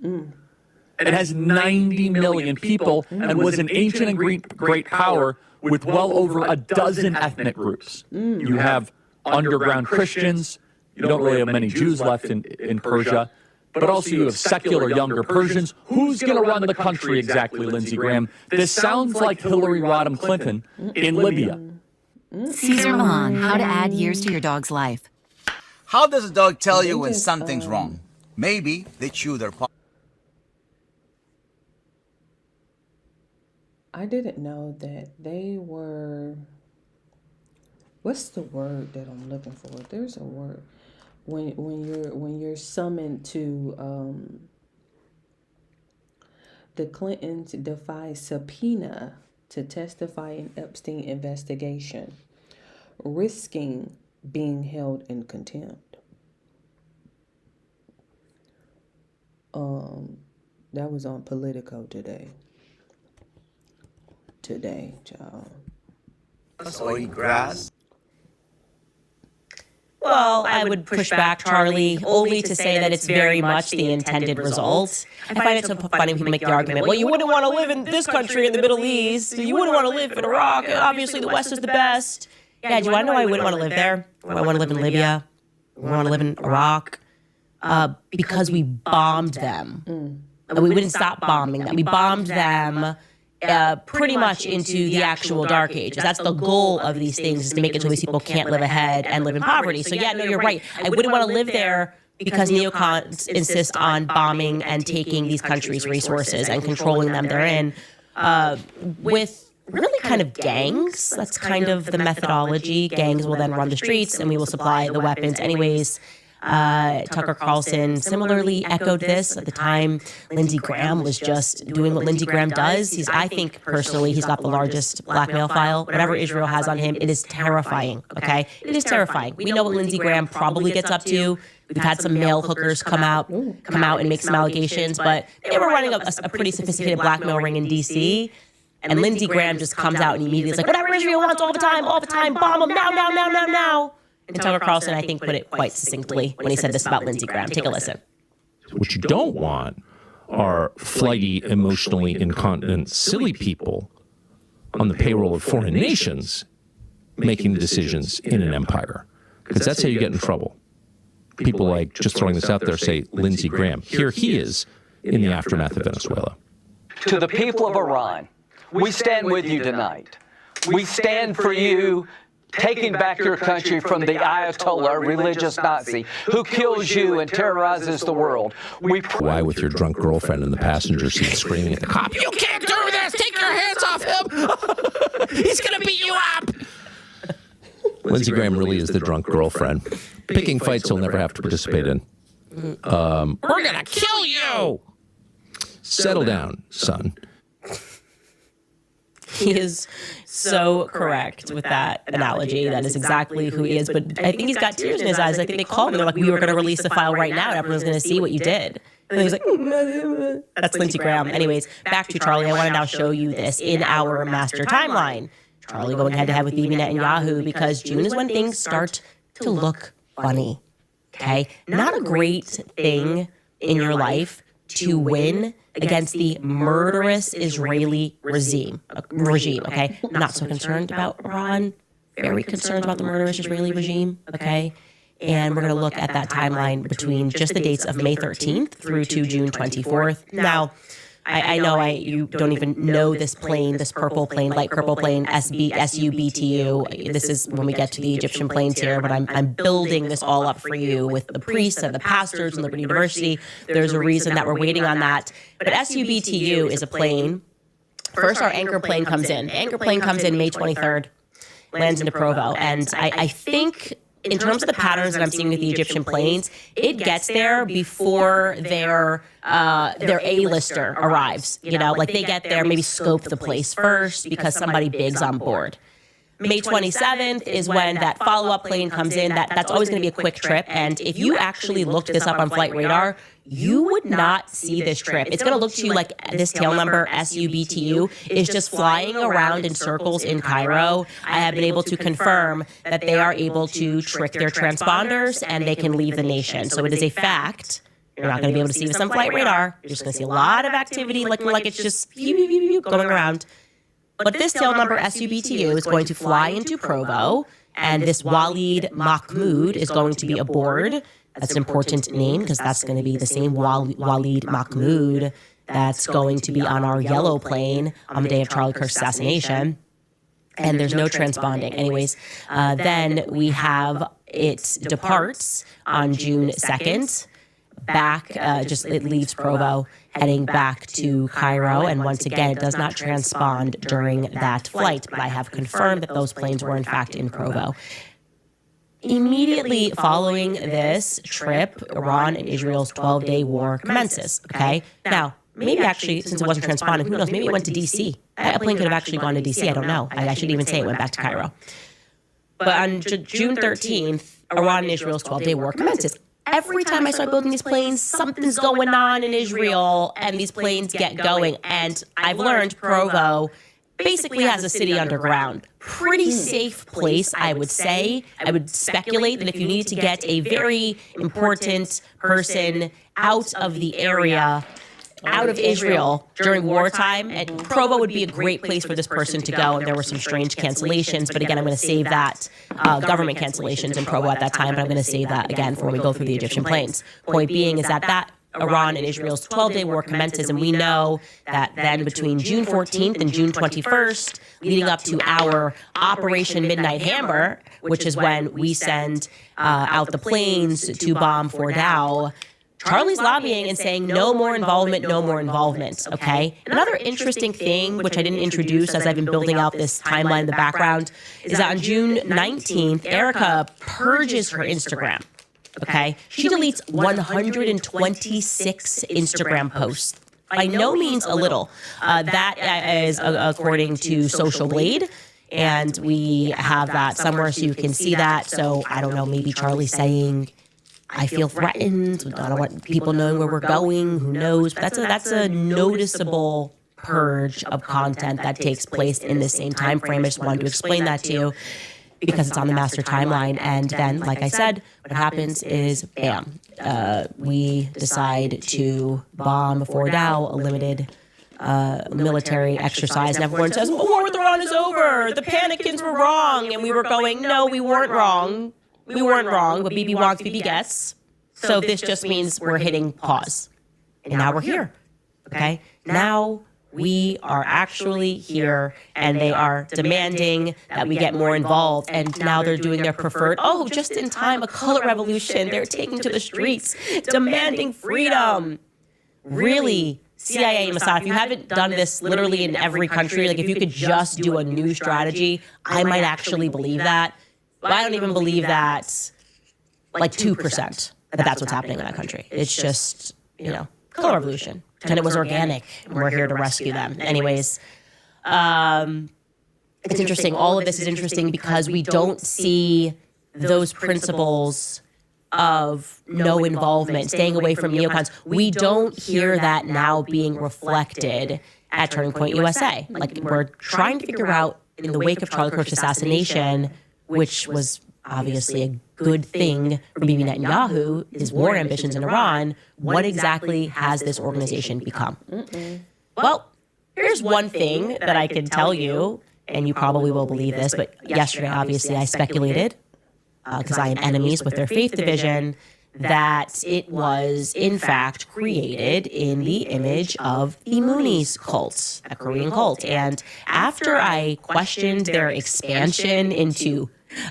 It has 90 million people and was an ancient and great power with well over a dozen ethnic groups. You have underground Christians. You don't really have many Jews left in Persia. But also you have secular younger Persians. Who's going to run the country exactly, Lindsey Graham? This sounds like Hillary Rodham Clinton in Libya. Cesar Millan, how to add years to your dog's life. How does a dog tell you when something's wrong? Maybe they chew their paw. I didn't know that they were, what's the word that I'm looking for? There's a word. When you're summoned to the Clintons defy subpoena to testify in Epstein investigation, risking being held in contempt. That was on Politico today. Child. So eat grass. Well, I would push back, Charlie, only to say that it's very much the intended result. I find it so funny when people make the argument, well, you wouldn't want to live in this country in the Middle East. You wouldn't want to live in Iraq. Obviously, the West is the best. Yeah, do you want to know why I wouldn't want to live there? I want to live in Libya. I want to live in Iraq. Because we bombed them. And we wouldn't stop bombing them. We bombed them pretty much into the actual dark ages. That's the goal of these things, is to make it so these people can't live ahead and live in poverty. So yeah, no, you're right. I wouldn't want to live there because neocons insist on bombing and taking these countries' resources and controlling them therein with really kind of gangs. That's kind of the methodology. Gangs will then run the streets and we will supply the weapons anyways. Tucker Carlson similarly echoed this at the time. Lindsey Graham was just doing what Lindsey Graham does. I think personally, he's got the largest blackmail file. Whatever Israel has on him, it is terrifying, okay? It is terrifying. We know what Lindsey Graham probably gets up to. We've had some male hookers come out and make some allegations, but they were running a pretty sophisticated blackmail ring in D.C., and Lindsey Graham just comes out and immediately is like, whatever Israel wants all the time, bomb them now. And Tucker Carlson, I think, put it quite succinctly when he said this about Lindsey Graham. Take a listen. What you don't want are flighty, emotionally incontinent, silly people on the payroll of foreign nations making the decisions in an empire. Because that's how you get in trouble. People like, just throwing this out there, say Lindsey Graham. Here he is in the aftermath of Venezuela. To the people of Iran, we stand with you tonight. We stand for you taking back your country from the Ayatollah, religious Nazi, who kills you and terrorizes the world. Why, with your drunk girlfriend in the passenger seat screaming at the cop, "You can't do this! Take your hands off him! He's gonna beat you up!" Lindsey Graham really is the drunk girlfriend, picking fights he'll never have to participate in. We're gonna kill you! Settle down, son. He is so correct with that analogy. That is exactly who he is. But I think he's got tears in his eyes. I think they called him. They're like, we were going to release the file right now, and everyone's going to see what you did. And he was like, that's Lindsey Graham. Anyways, back to Charlie. I want to now show you this in our master timeline. Charlie going head-to-head with Bibi Netanyahu because June is when things start to look funny. Okay? Not a great thing in your life to win against the murderous Israeli regime, okay? Not so concerned about Iran, very concerned about the murderous Israeli regime, okay? And we're going to look at that timeline between just the dates of May 13th through to June 24th. Now, I know you don't even know this plane, this purple plane, light purple plane, SUBTU. This is when we get to the Egyptian planes here, but I'm building this all up for you with the priests and the pastors and Liberty University. There's a reason that we're waiting on that. But SUBTU is a plane. First, our anchor plane comes in. The anchor plane comes in May 23rd, lands into Provo. And I think in terms of the patterns that I'm seeing with the Egyptian planes, it gets there before their A-lister arrives. You know, like they get there, maybe scope the place first because somebody big's on board. May 27th is when that follow-up plane comes in. That's always going to be a quick trip. And if you actually looked this up on Flight Radar, you would not see this trip. It's going to look to you like this tail number, SUBTU, is just flying around in circles in Cairo. I have been able to confirm that they are able to trick their transponders and they can leave the nation. So it is a fact. You're not going to be able to see this on Flight Radar. You're just going to see a lot of activity looking like it's just going around. But this tail number, SUBTU, is going to fly into Provo, and this Walid Mahmoud is going to be aboard. That's an important name because that's going to be the same Walid Mahmoud that's going to be on our yellow plane on the day of Charlie Kirk's assassination. And there's no transponding. Anyways, then we have it departs on June 2nd. It leaves Provo, heading back to Cairo, and once again, it does not transpond during that flight, but I have confirmed that those planes were in fact in Provo. Immediately following this trip, Iran and Israel's 12-day war commences, okay? Now, maybe actually, since it wasn't transponding, who knows, maybe it went to D.C. A plane could have actually gone to D.C., I don't know. I shouldn't even say it went back to Cairo. But on June 13th, Iran and Israel's 12-day war commences. Every time I start building these planes, something's going on in Israel, and these planes get going. And I've learned Provo basically has a city underground. Pretty safe place, I would say. I would speculate that if you need to get a very important person out of the area, out of Israel during wartime, and Provo would be a great place for this person to go. And there were some strange cancellations, but again, I'm going to save that, government cancellations in Provo at that time, but I'm going to save that again for when we go through the Egyptian planes. Point being is that Iran and Israel's 12-day war commences, and we know that then between June 14th and June 21st, leading up to our Operation Midnight Hammer, which is when we send out the planes to bomb Fort Dow, Charlie's lobbying and saying no more involvement, okay? Another interesting thing, which I didn't introduce as I've been building out this timeline in the background, is that on June 19th, Erica purges her Instagram, okay? She deletes 126 Instagram posts. By no means a little. That is according to Social Blade, and we have that somewhere so you can see that. So I don't know, maybe Charlie's saying, I feel threatened. I don't want people knowing where we're going. Who knows? But that's a noticeable purge of content that takes place in the same time frame. I just wanted to explain that to you because it's on the master timeline. And then, like I said, what happens is, bam, we decide to bomb Fort Dow, a limited military exercise, and everyone says, "Oh, war with Iran is over. The Panikins were wrong," and we were going, "No, we weren't wrong. We weren't wrong. What Bibi wants, Bibi gets." So this just means we're hitting pause. And now we're here. Okay? Now we are actually here, and they are demanding that we get more involved. And now they're doing their preferred, just in time, a color revolution. They're taking to the streets, demanding freedom. Really? CIA and Mossad, if you haven't done this literally in every country, like if you could just do a new strategy, I might actually believe that. But I don't even believe that, like 2%, that's what's happening in that country. It's just, color revolution. And it was organic, and we're here to rescue them. Anyways, it's interesting. All of this is interesting because we don't see those principles of no involvement, staying away from neocons. We don't hear that now being reflected at Turning Point USA. Like, we're trying to figure out, in the wake of Charlie Kirk's assassination, which was obviously a good thing for Bibi Netanyahu, his war ambitions in Iran, what exactly has this organization become? Well, here's one thing that I can tell you, and you probably will believe this, but yesterday, obviously, I speculated, because I am enemies with their faith division, that it was, in fact, created in the image of the Moonies cult, a Korean cult. And after I questioned their expansion into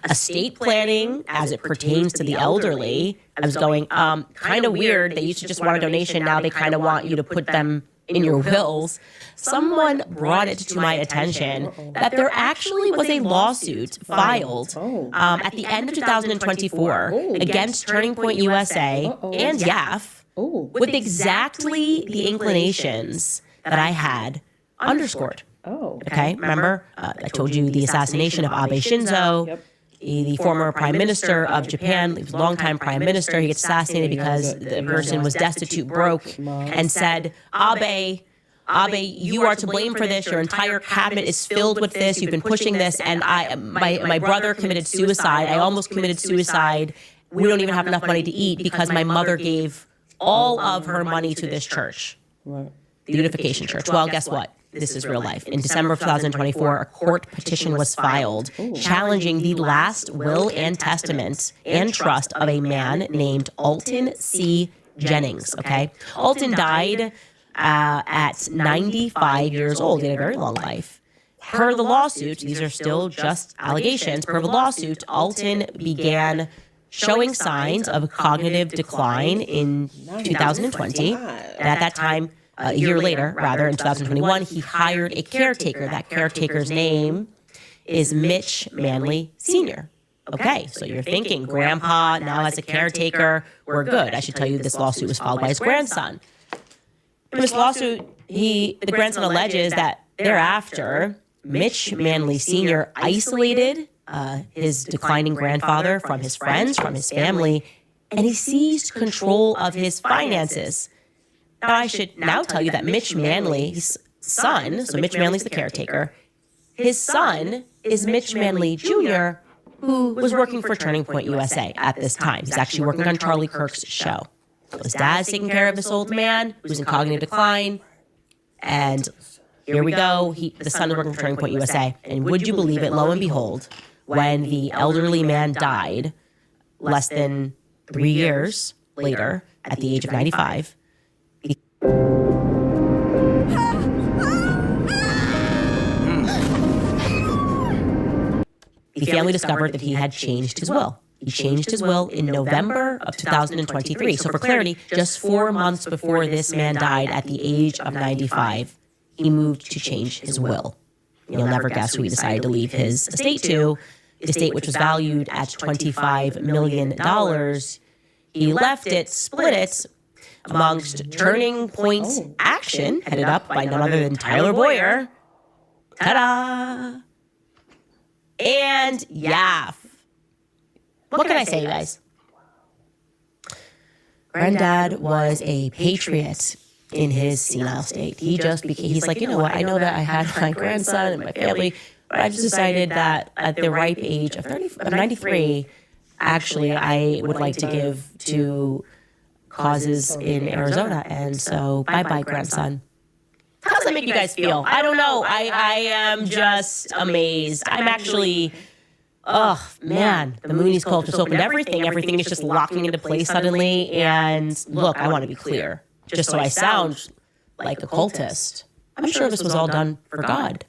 estate planning as it pertains to the elderly, I was going, kind of weird. They used to just want a donation. Now they kind of want you to put them in your wills. Someone brought it to my attention that there actually was a lawsuit filed at the end of 2024 against Turning Point USA and YAF with exactly the inclinations that I had underscored. Okay, remember? I told you the assassination of Abe Shinzo, the former prime minister of Japan, he was a longtime prime minister. He gets assassinated because the person was destitute, broke, and said, Abe, you are to blame for this. Your entire cabinet is filled with this. You've been pushing this. And my brother committed suicide. I almost committed suicide. We don't even have enough money to eat because my mother gave all of her money to this church, the Unification Church. Well, guess what? This is real life. In December of 2024, a court petition was filed challenging the last will and testament and trust of a man named Alton C. Jennings, okay? Alton died at 95 years old. He had a very long life. Per the lawsuit, these are still just allegations, per the lawsuit, Alton began showing signs of cognitive decline in 2020. And at that time, a year later, rather, in 2021, he hired a caretaker. That caretaker's name is Mitch Manley Sr. Okay, so you're thinking, Grandpa now has a caretaker, we're good. I should tell you this lawsuit was filed by his grandson. In this lawsuit, the grandson alleges that thereafter, Mitch Manley Sr. isolated his declining grandfather from his friends, from his family, and he seized control of his finances. Now, I should now tell you that Mitch Manley's son, so Mitch Manley's the caretaker, his son is Mitch Manley Jr., who was working for Turning Point USA at this time. He's actually working on Charlie Kirk's show. His dad's taking care of this old man who's in cognitive decline, and here we go. The son is working for Turning Point USA, and would you believe it, lo and behold, when the elderly man died less than 3 years later, at the age of 95, the family discovered that he had changed his will. He changed his will in November of 2023. So for clarity, just 4 months before this man died at the age of 95, he moved to change his will. You'll never guess who he decided to leave his estate to. The estate, which was valued at $25 million. He left it, split it, amongst Turning Point Action, headed up by none other than Tyler Boyer. Ta-da! And YAF. What can I say, you guys? Granddad was a patriot in his senile state. He's like, you know what, I know that I had my grandson and my family, but I just decided that at the ripe age of 93, actually, I would like to give to causes in Arizona. And so, bye-bye, grandson. How does that make you guys feel? I don't know. I am just amazed. I'm actually, oh, man, the Moonies cult just opened everything. Everything is just locking into place suddenly. And look, I want to be clear, just so I sound like a cultist. I'm sure this was all done for God.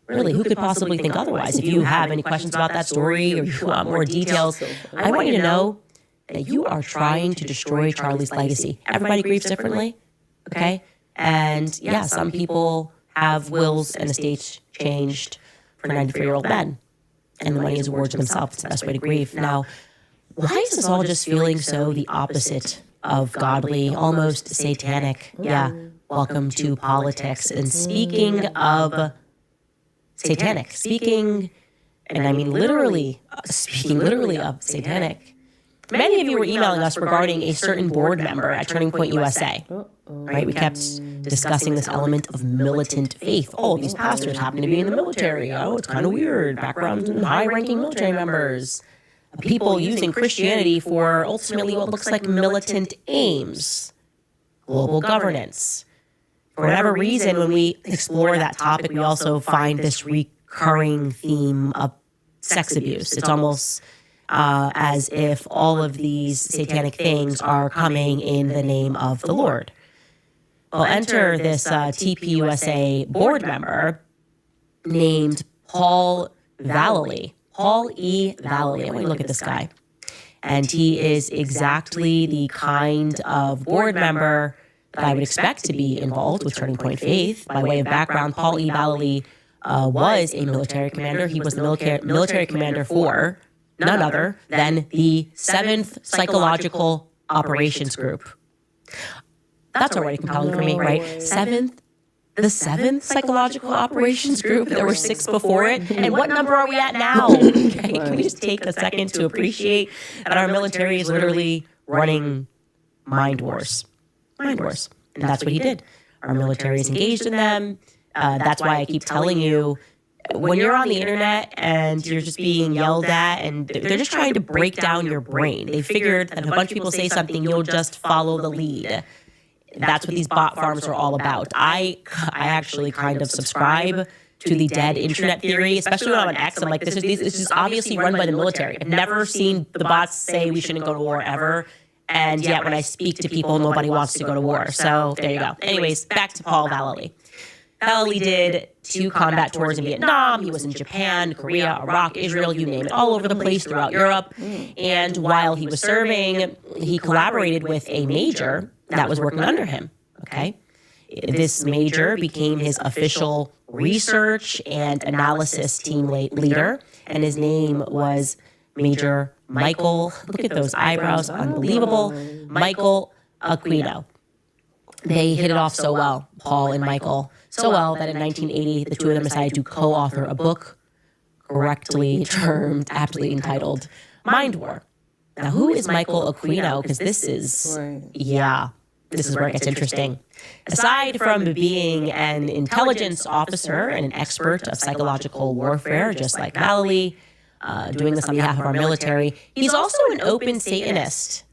Really, who could possibly think otherwise? If you have any questions about that story or you want more details, I want you to know that you are trying to destroy Charlie's legacy. Everybody grieves differently, okay? And yeah, some people have wills and estates changed for 93-year-old men. And the money is a word to themselves. It's the best way to grieve. Now, why is this all just feeling so the opposite of godly, almost satanic? Yeah, welcome to politics. And speaking of satanic. Speaking literally of satanic. Many of you were emailing us regarding a certain board member at Turning Point USA. Right? We kept discussing this element of militant faith. Oh, these pastors happen to be in the military. Oh, it's kind of weird. Background in high-ranking military members. People using Christianity for ultimately what looks like militant aims. Global governance. For whatever reason, when we explore that topic, we also find this recurring theme of sex abuse. It's almost as if all of these satanic things are coming in the name of the Lord. Well, enter this TPUSA board member named Paul Vallely. Paul E. Vallely. I want you to look at this guy. And he is exactly the kind of board member that I would expect to be involved with Turning Point Faith. By way of background, Paul E. Vallely was a military commander. He was the military commander for none other than the 7th Psychological Operations Group. That's already compelling for me, right? The 7th Psychological Operations Group. There were 6 before it. And what number are we at now? Okay, can we just take a second to appreciate that our military is literally running mind wars? Mind wars. And that's what he did. Our military is engaged in them. That's why I keep telling you, when you're on the internet and you're just being yelled at and they're just trying to break down your brain, they figured that if a bunch of people say something, you'll just follow the lead. That's what these bot farms are all about. I actually kind of subscribe to the dead internet theory, especially when I'm on X. I'm like, this is obviously run by the military. I've never seen the bots say we shouldn't go to war ever. And yet when I speak to people, nobody wants to go to war. So there you go. Anyways, back to Paul Vallely. Vallely did 2 combat tours in Vietnam. He was in Japan, Korea, Iraq, Israel, you name it, all over the place throughout Europe. And while he was serving, he collaborated with a major that was working under him, okay? This major became his official research and analysis team leader, and his name was Major Michael, look at those eyebrows, unbelievable, Michael Aquino. They hit it off so well, Paul and Michael, so well that in 1980, the 2 of them decided to co-author a book correctly termed, aptly entitled, Mind War. Now, who is Michael Aquino? Because this is, this is where it gets interesting. Aside from being an intelligence officer and an expert of psychological warfare, just like Vallely, doing this on behalf of our military, he's also an open Satanist.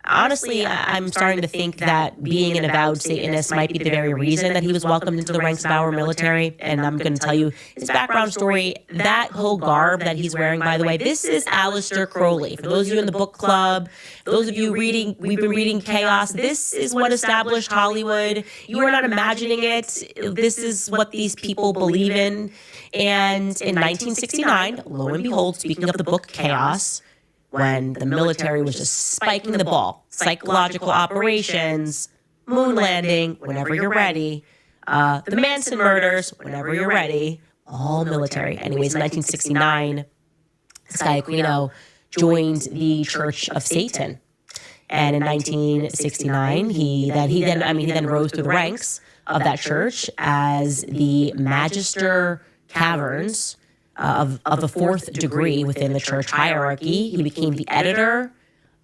Honestly, I'm starting to think that being an avowed Satanist might be the very reason that he was welcomed into the ranks of our military. And I'm going to tell you his background story. That whole garb that he's wearing, by the way, this is Aleister Crowley. For those of you in the book club, those of you reading, we've been reading Chaos. This is what established Hollywood. You are not imagining it. This is what these people believe in. And in 1969, lo and behold, speaking of the book Chaos, when the military was just spiking the ball, psychological operations, moon landing, whenever you're ready, the Manson murders, whenever you're ready, all military. Anyways, in 1969, this guy Aquino joined the Church of Satan. And in 1969, he then rose through the ranks of that church as the Magister Caverns of the 4th degree within the church hierarchy. He became the editor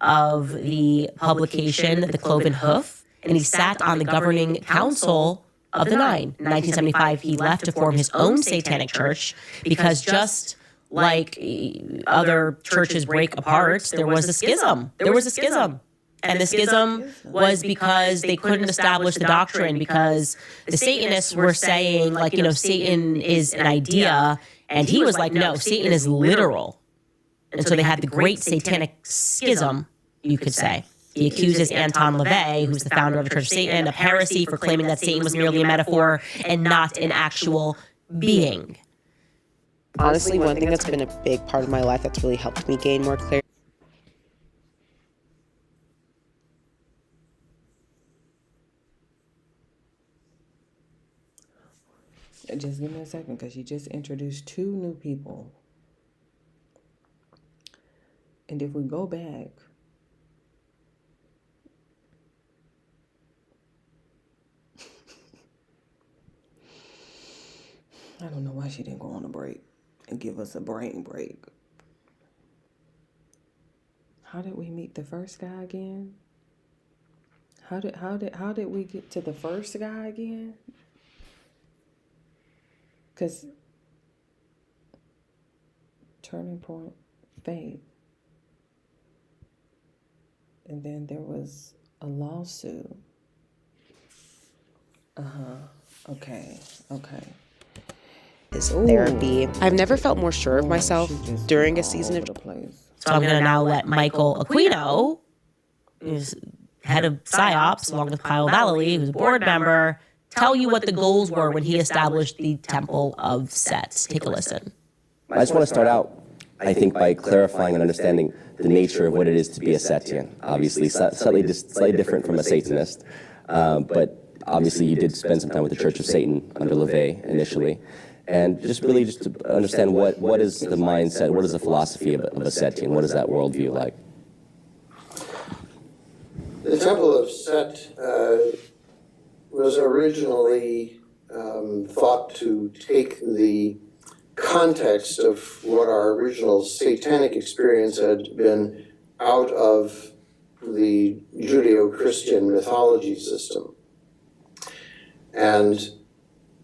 of the publication, The Cloven Hoof, and he sat on the governing council of the Nine. In 1975, he left to form his own satanic church because just like other churches break apart, there was a schism. And the schism was because they couldn't establish the doctrine, because the Satanists were saying, Satan is an idea. And he was like, no, Satan is literal. And so they had the great satanic schism, you could say. He accuses Anton LaVey, who's the founder of the Church of Satan, of heresy for claiming that Satan was merely a metaphor and not an actual being. Honestly, one thing that's been a big part of my life that's really helped me gain more clarity. Just give me a second, because you just introduced 2 new people. And if we go back, I don't know why she didn't go on a break and give us a brain break. How did we meet the first guy again? How did we get to the first guy again? Because turning point, faith. And then there was a lawsuit. Okay. Is therapy. I've never felt more sure of myself during a season of. So I'm going to now let Michael Aquino, who's head of PSYOPs, along with Kyle Vallely, who's a board member, tell you what the goals were when he established the Temple of Set. Take a listen. I just want to start out, I think, by clarifying and understanding the nature of what it is to be a Setian. Obviously, slightly different from a Satanist, but obviously you did spend some time with the Church of Satan under LaVey initially. And just to understand what is the mindset, what is the philosophy of a Setian, what is that worldview like? The Temple of Set was originally thought to take the context of what our original satanic experience had been out of the Judeo-Christian mythology system. And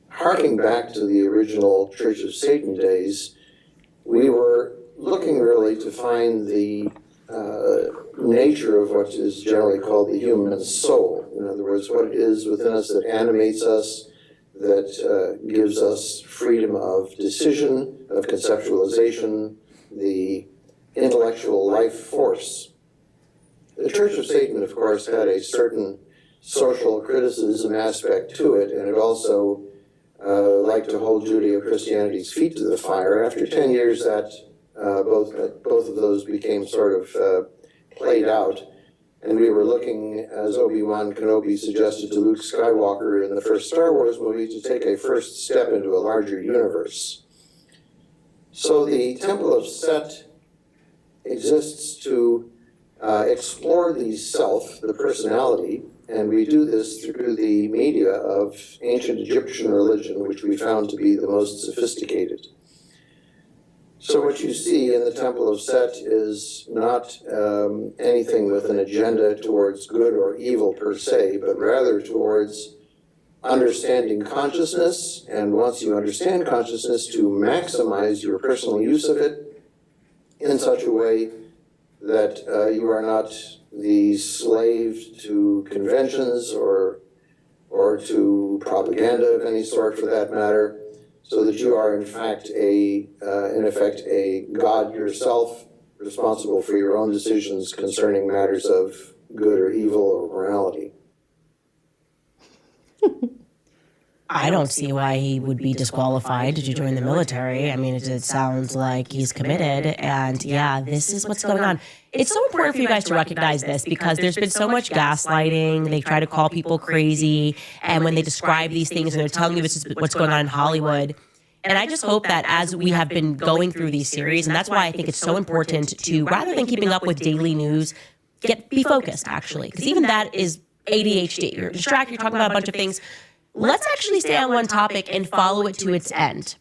harking back to the original Church of Satan days, we were looking really to find the nature of what is generally called the human soul. In other words, what it is within us that animates us, that gives us freedom of decision, of conceptualization, the intellectual life force. The Church of Satan, of course, had a certain social criticism aspect to it, and it also liked to hold Judeo-Christianity's feet to the fire. After 10 years, that both of those became sort of played out, and we were looking, as Obi-Wan Kenobi suggested to Luke Skywalker in the first Star Wars movie, to take a first step into a larger universe. So the Temple of Set exists to explore the self, the personality, and we do this through the media of ancient Egyptian religion, which we found to be the most sophisticated. So what you see in the Temple of Set is not anything with an agenda towards good or evil per se, but rather towards understanding consciousness, and once you understand consciousness, to maximize your personal use of it in such a way that you are not the slave to conventions or to propaganda of any sort, for that matter, so that you are in fact in effect a God yourself, responsible for your own decisions concerning matters of good or evil or morality. I don't see why he would be disqualified to join the military. I mean, it sounds like he's committed, and yeah, this is what's going on. It's so important for you guys to recognize this because there's been so much gaslighting. They try to call people crazy, and when they describe these things and they're telling you this is what's going on in Hollywood. And I just hope that as we have been going through these series, and that's why I think it's so important to, rather than keeping up with daily news, be focused, actually, because even that is ADHD. You're distracted, you're talking about a bunch of things. Let's actually stay on one topic and follow it to its end.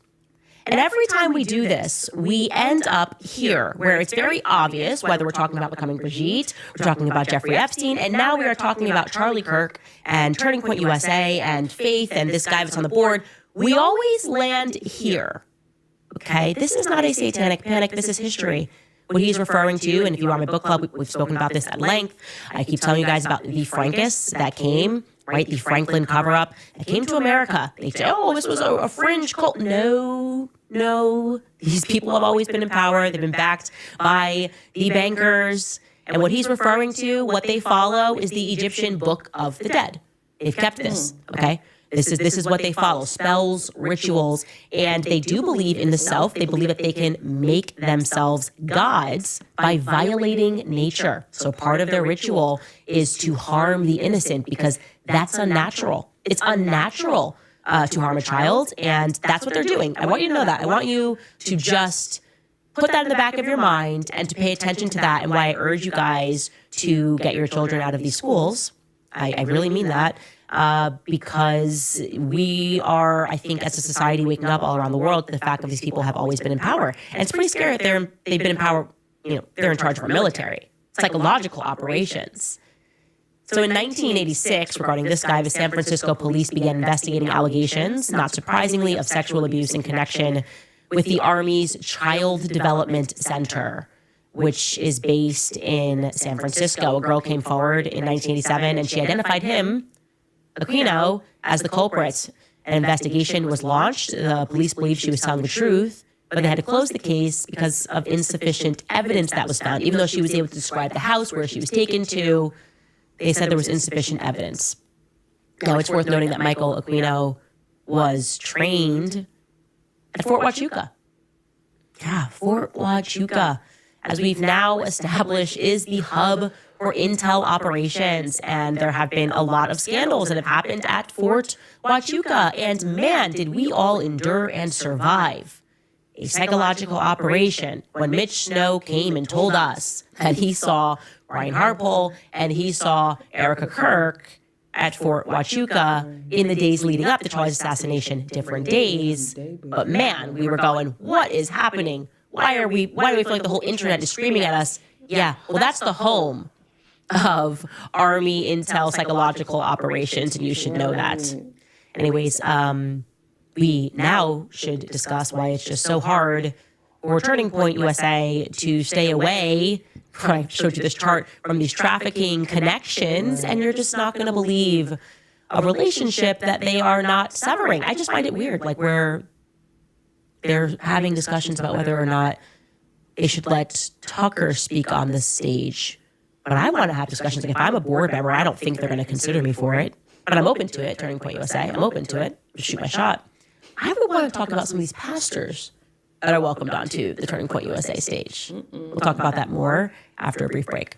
And every time we do this, we end up here, where it's very obvious, whether we're talking about Becoming Brigitte, we're talking about Jeffrey Epstein, and now we are talking about Charlie Kirk and Turning Point USA and Faith and this guy that's on the board. We always land here, okay? This is not a satanic panic. This is history. What he's referring to, and if you are on my book club, we've spoken about this at length. I keep telling you guys about the Frankists that came, right? The Franklin cover-up that came to America. They say, oh, this was a fringe cult. No. These people have always been in power. They've been backed by the bankers. And what he's referring to, what they follow, is the Egyptian Book of the Dead. They've kept this, okay? This is what they follow, spells, rituals, and they do believe in the self. They believe that they can make themselves gods by violating nature. So part of their ritual is to harm the innocent because that's unnatural. It's unnatural to harm a child, and that's what they're doing. I want you to know that. I want you to just put that in the back of your mind and to pay attention to that, and why I urge you guys to get your children out of these schools. I really mean that. Because we are, I think, as a society, waking up all around the world to the fact that these people have always been in power. And it's pretty scary that they've been in power, they're in charge of our military, psychological operations. So in 1986, regarding this guy, the San Francisco police began investigating allegations, not surprisingly, of sexual abuse in connection with the Army's Child Development Center, which is based in San Francisco. A girl came forward in 1987 and she identified him, Aquino, as the culprit. An investigation was launched. The police believed she was telling the truth, but they had to close the case because of insufficient evidence that was found. Even though she was able to describe the house where she was taken to, they said there was insufficient evidence. Now, it's worth noting that Michael Aquino was trained at Fort Huachuca. Yeah, Fort Huachuca, as we've now established, is the hub for intel operations. And there have been a lot of scandals that have happened at Fort Huachuca. And man, did we all endure and survive a psychological operation when Mitch Snow came and told us that he saw Brian Harpole and he saw Erica Kirk at Fort Huachuca in the days leading up to Charlie's assassination, different days. But man, we were going, what is happening? Why do we feel like the whole internet is screaming at us? Yeah, well, that's the home of Army intel psychological operations, and you should know that. Anyways, we now should discuss why it's just so hard for Turning Point USA to stay away. I showed you this chart from these trafficking connections, and you're just not going to believe a relationship that they are not severing. I just find it weird, like where they're having discussions about whether or not they should let Tucker speak on the stage. But I want to have discussions. Like if I'm a board member, I don't think they're going to consider me for it. But I'm open to it, Turning Point USA. I'm open to it. Just shoot my shot. I would want to talk about some of these pastors that are welcomed onto the Turning Point USA stage. We'll talk about that more after a brief break.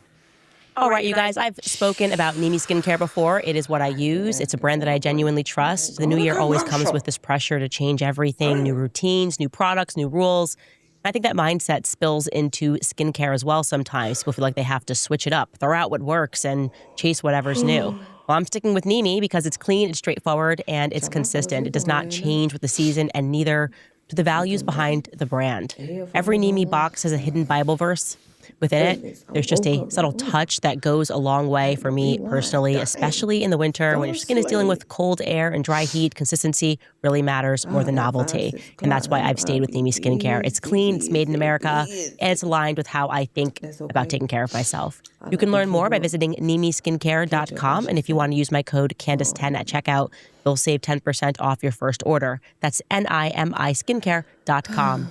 All right, you guys, I've spoken about Nimi Skincare before. It is what I use. It's a brand that I genuinely trust. The new year always comes with this pressure to change everything, new routines, new products, new rules. I think that mindset spills into skincare as well sometimes. People feel like they have to switch it up, throw out what works, and chase whatever's new. Well, I'm sticking with Nimi because it's clean, it's straightforward, and it's consistent. It does not change with the season, and neither do the values behind the brand. Every Nimi box has a hidden Bible verse within it. There's just a subtle touch that goes a long way for me personally, especially in the winter when your skin is dealing with cold air and dry heat. Consistency really matters more than novelty. And that's why I've stayed with Nimi Skincare. It's clean, it's made in America, and it's aligned with how I think about taking care of myself. You can learn more by visiting NimiSkincare.com. And if you want to use my code Candace10 at checkout, you'll save 10% off your first order. That's NimiSkincare.com.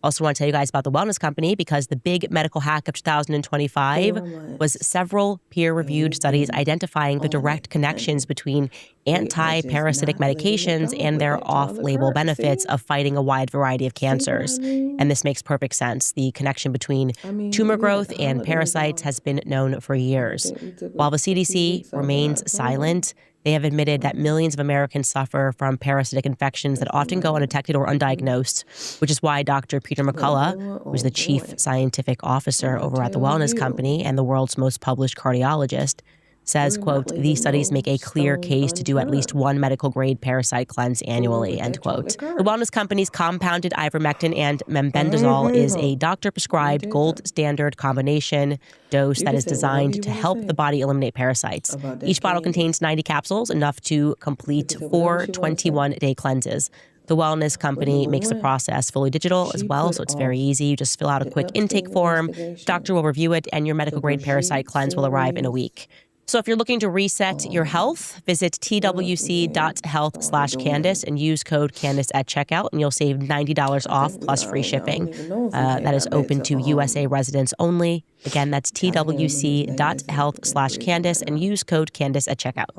Also want to tell you guys about The Wellness Company because the big medical hack of 2025 was several peer-reviewed studies identifying the direct connections between anti-parasitic medications and their off-label benefits of fighting a wide variety of cancers. And this makes perfect sense. The connection between tumor growth and parasites has been known for years. While the CDC remains silent, they have admitted that millions of Americans suffer from parasitic infections that often go undetected or undiagnosed, which is why Dr. Peter McCullough, who's the chief scientific officer over at The Wellness Company and the world's most published cardiologist, says, quote, these studies make a clear case to do at least one medical-grade parasite cleanse annually, end quote. The Wellness Company's compounded ivermectin and mebendazole is a doctor-prescribed gold standard combination dose that is designed to help the body eliminate parasites. Each bottle contains 90 capsules, enough to complete 4 21-day cleanses. The Wellness Company makes the process fully digital as well, so it's very easy. You just fill out a quick intake form, doctor will review it, and your medical-grade parasite cleanse will arrive in a week. So if you're looking to reset your health, visit twc.health/Candace and use code Candace at checkout, and you'll save $90 off plus free shipping. That is open to USA residents only. Again, that's twc.health/Candace and use code Candace at checkout.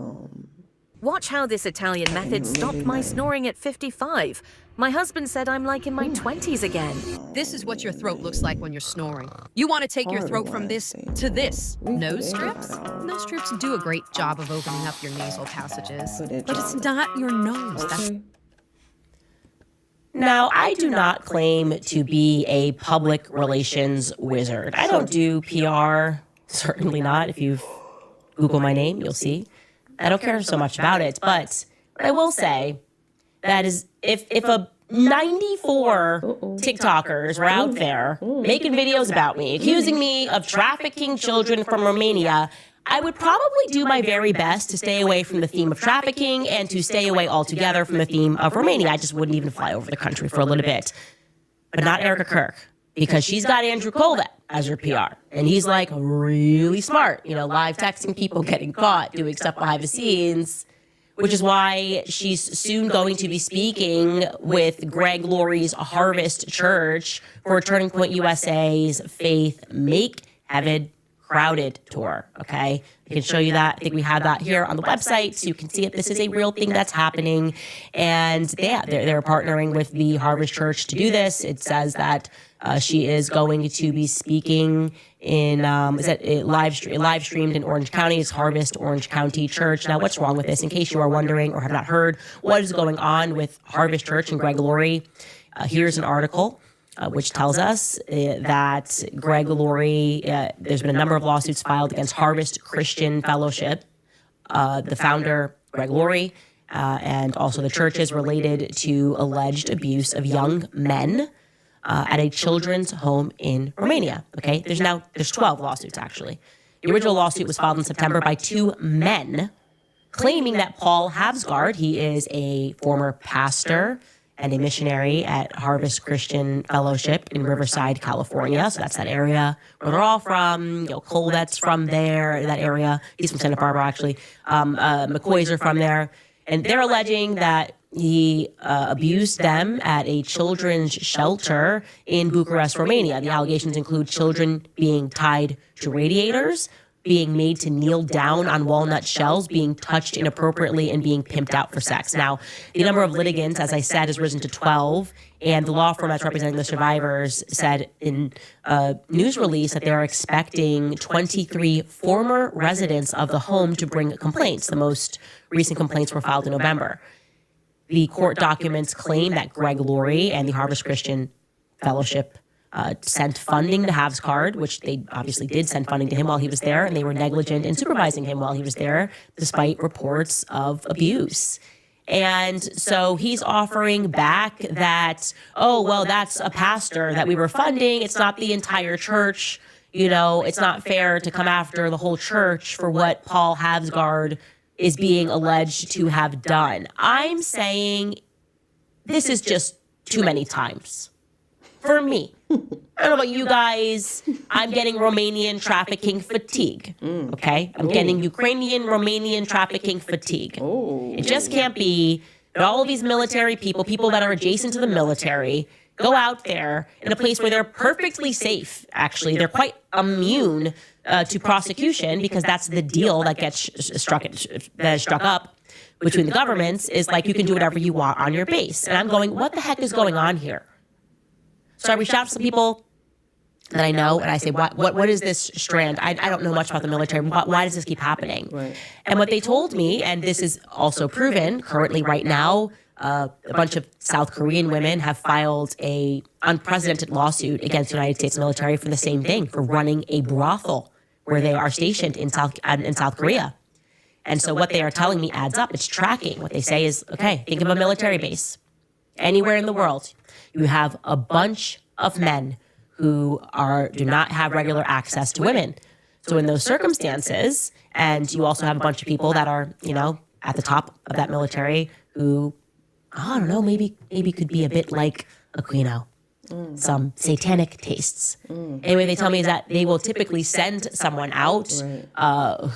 Watch how this Italian method stopped my snoring at 55. My husband said I'm like in my 20s again. This is what your throat looks like when you're snoring. You want to take your throat from this to this. Nose strips? Nose strips do a great job of opening up your nasal passages. But it's not your nose. Now, I do not claim to be a public relations wizard. I don't do PR, certainly not. If you Google my name, you'll see. I don't care so much about it. But what I will say, that is, if a 94 TikTokers were out there making videos about me, accusing me of trafficking children from Romania, I would probably do my very best to stay away from the theme of trafficking and to stay away altogether from the theme of Romania. I just wouldn't even fly over the country for a little bit. But not Erica Kirk, because she's got Andrew Colvett as her PR. And he's like really smart, live texting people, getting caught, doing stuff behind the scenes, which is why she's soon going to be speaking with Greg Laurie's Harvest Church for Turning Point USA's Faith Make Heaven Crowded tour, okay? I can show you that. I think we have that here on the website so you can see it. This is a real thing that's happening. And they're partnering with the Harvest Church to do this. It says that she is going to be speaking in, live streamed in Orange County. It's Harvest Orange County Church. Now, what's wrong with this? In case you are wondering or have not heard what is going on with Harvest Church and Greg Laurie, here's an article which tells us that Greg Laurie, there's been a number of lawsuits filed against Harvest Christian Fellowship, the founder, Greg Laurie, and also the churches related to alleged abuse of young men at a children's home in Romania. Okay, there's 12 lawsuits actually. The original lawsuit was filed in September by 2 men claiming that Paul Havsgaard, he is a former pastor and a missionary at Harvest Christian Fellowship in Riverside, California. So that's that area where they're all from. Colvett's from there, that area. He's from Santa Barbara, actually. McCoys are from there. And they're alleging that he abused them at a children's shelter in Bucharest, Romania. The allegations include children being tied to radiators, being made to kneel down on walnut shells, being touched inappropriately, and being pimped out for sex. Now, the number of litigants, as I said, has risen to 12, and the law firm that's representing the survivors said in a news release that they're expecting 23 former residents of the home to bring complaints. The most recent complaints were filed in November. The court documents claim that Greg Laurie and the Harvest Christian Fellowship sent funding to Havsgaard, which they obviously did send funding to him while he was there, and they were negligent in supervising him while he was there, despite reports of abuse. And so he's offering back that, that's a pastor that we were funding. It's not the entire church. It's not fair to come after the whole church for what Paul Havsgaard is being alleged to have done. I'm saying this is just too many times for me. I don't know about you guys. I'm getting Romanian trafficking fatigue. Okay? I'm getting Ukrainian, Romanian trafficking fatigue. It just can't be that all of these military people that are adjacent to the military, go out there in a place where they're perfectly safe, actually. They're quite immune to prosecution because that's the deal that gets struck up between the governments, is like you can do whatever you want on your base. And I'm going, what the heck is going on here? So I reached out to some people that I know, and I say, what is this strand? I don't know much about the military. Why does this keep happening? Right. And what they told me, and this is also proven currently right now, a bunch of South Korean women have filed a unprecedented lawsuit against the United States military for the same thing, for running a brothel where they are stationed in South Korea. And so what they are telling me adds up. It's tracking. What they say is, okay, think of a military base anywhere in the world. You have a bunch of men who do not have regular access to women. So in those circumstances, and you also have a bunch of people that are, at the top of that military who, I don't know, maybe could be a bit like Aquino. Some satanic tastes. Anyway, they tell me is that they will typically send someone out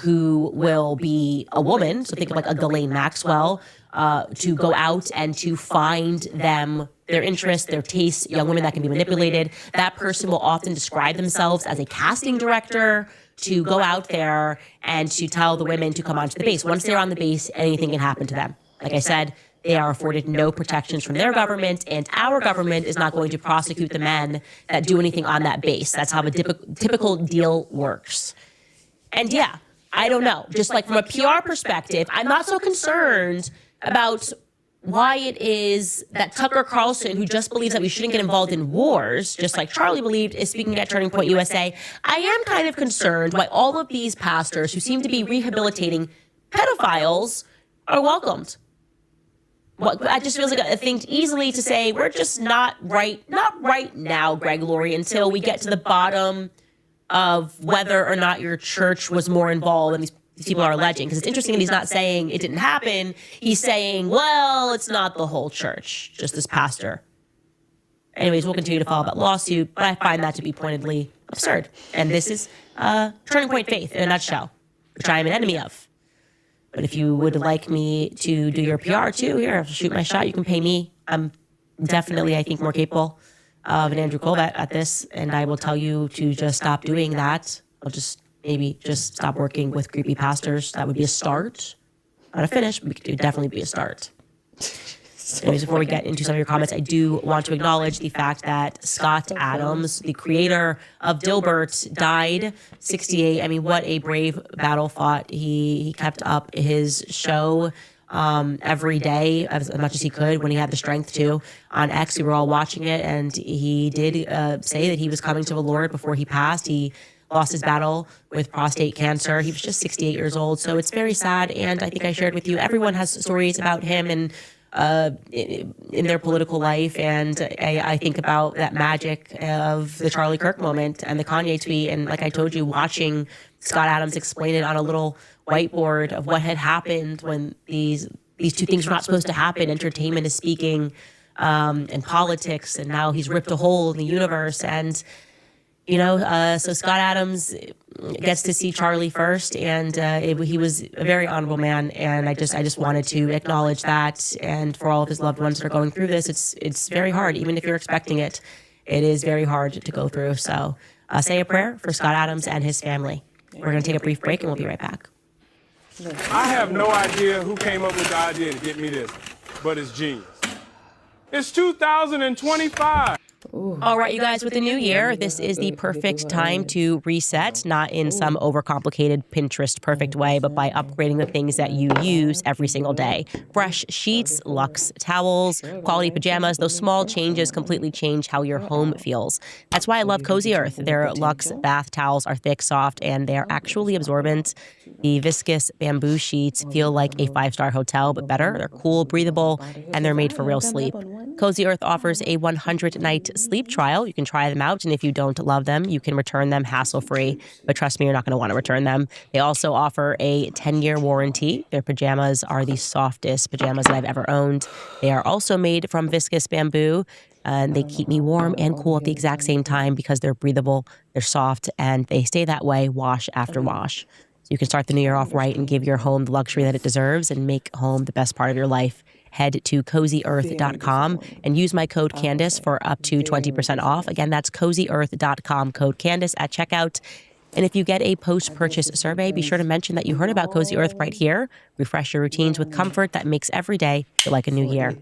who will be a woman, so think of like a Ghislaine Maxwell, to go out and to find them their interests, their tastes, young women that can be manipulated. That person will often describe themselves as a casting director to go out there and to tell the women to come onto the base. Once they're on the base, anything can happen to them. Like I said, they are afforded no protections from their government, and our government is not going to prosecute the men that do anything on that base. That's how the typical deal works. And yeah, I don't know. Just like from a PR perspective, I'm not so concerned about why it is that Tucker Carlson, who just believes that we shouldn't get involved in wars, just like Charlie believed, is speaking at Turning Point USA. I am kind of concerned why all of these pastors who seem to be rehabilitating pedophiles are welcomed. I just feels like a thing easily to say, we're just not right now, Greg Laurie, until we get to the bottom of whether or not your church was more involved than these people are alleging. Because it's interesting that he's not saying it didn't happen. He's saying, well, it's not the whole church, just this pastor. Anyways, we'll continue to follow that lawsuit, but I find that to be pointedly absurd. And this is Turning Point Faith in a nutshell, which I am an enemy of. But if you would like me to do your PR too, here, I'll shoot my shot. You can pay me. I'm definitely, I think, more capable of an Andrew Colbert at this, and I will tell you to just stop doing that. I'll just maybe just stop working with creepy pastors. That would be a start. Not a finish, but it would definitely be a start. Anyways, before we get into some of your comments, I do want to acknowledge the fact that Scott Adams, the creator of Dilbert, died 68. I mean, what a brave battle fought. He kept up his show every day as much as he could when he had the strength to. On X, we were all watching it, and he did say that he was coming to the Lord before he passed. He lost his battle with prostate cancer. He was just 68 years old, so it's very sad. And I think I shared with you, everyone has stories about him and in their political life, and I think about that magic of the Charlie Kirk moment and the Kanye tweet, and like I told you, watching Scott Adams explain it on a little whiteboard of what had happened when these two things were not supposed to happen. Entertainment is speaking, and politics, and now he's ripped a hole in the universe. And so Scott Adams gets to see Charlie first, and he was a very honorable man, and I just wanted to acknowledge that. And for all of his loved ones that are going through this, it's very hard, even if you're expecting it. It is very hard to go through. So say a prayer for Scott Adams and his family. We're going to take a brief break, and we'll be right back. I have no idea who came up with the idea to get me this, but it's genius. It's 2025. All right, you guys, with the new year, this is the perfect time to reset, not in some overcomplicated Pinterest perfect way, but by upgrading the things that you use every single day. Fresh sheets, luxe towels, quality pajamas, those small changes completely change how your home feels. That's why I love Cozy Earth. Their luxe bath towels are thick, soft, and they are actually absorbent. The viscous bamboo sheets feel like a 5-star hotel, but better. They're cool, breathable, and they're made for real sleep. Cozy Earth offers a 100-night sleep trial. You can try them out, and if you don't love them, you can return them hassle-free. But trust me, you're not going to want to return them. They also offer a 10-year warranty. Their pajamas are the softest pajamas that I've ever owned. They are also made from viscous bamboo, and they keep me warm and cool at the exact same time because they're breathable, they're soft, and they stay that way wash after wash. So you can start the new year off right and give your home the luxury that it deserves and make home the best part of your life. Head to CozyEarth.com and use my code Candace for up to 20% off. Again, that's CozyEarth.com, code Candace at checkout. And if you get a post-purchase survey, be sure to mention that you heard about Cozy Earth right here. Refresh your routines with comfort that makes every day feel like a new year.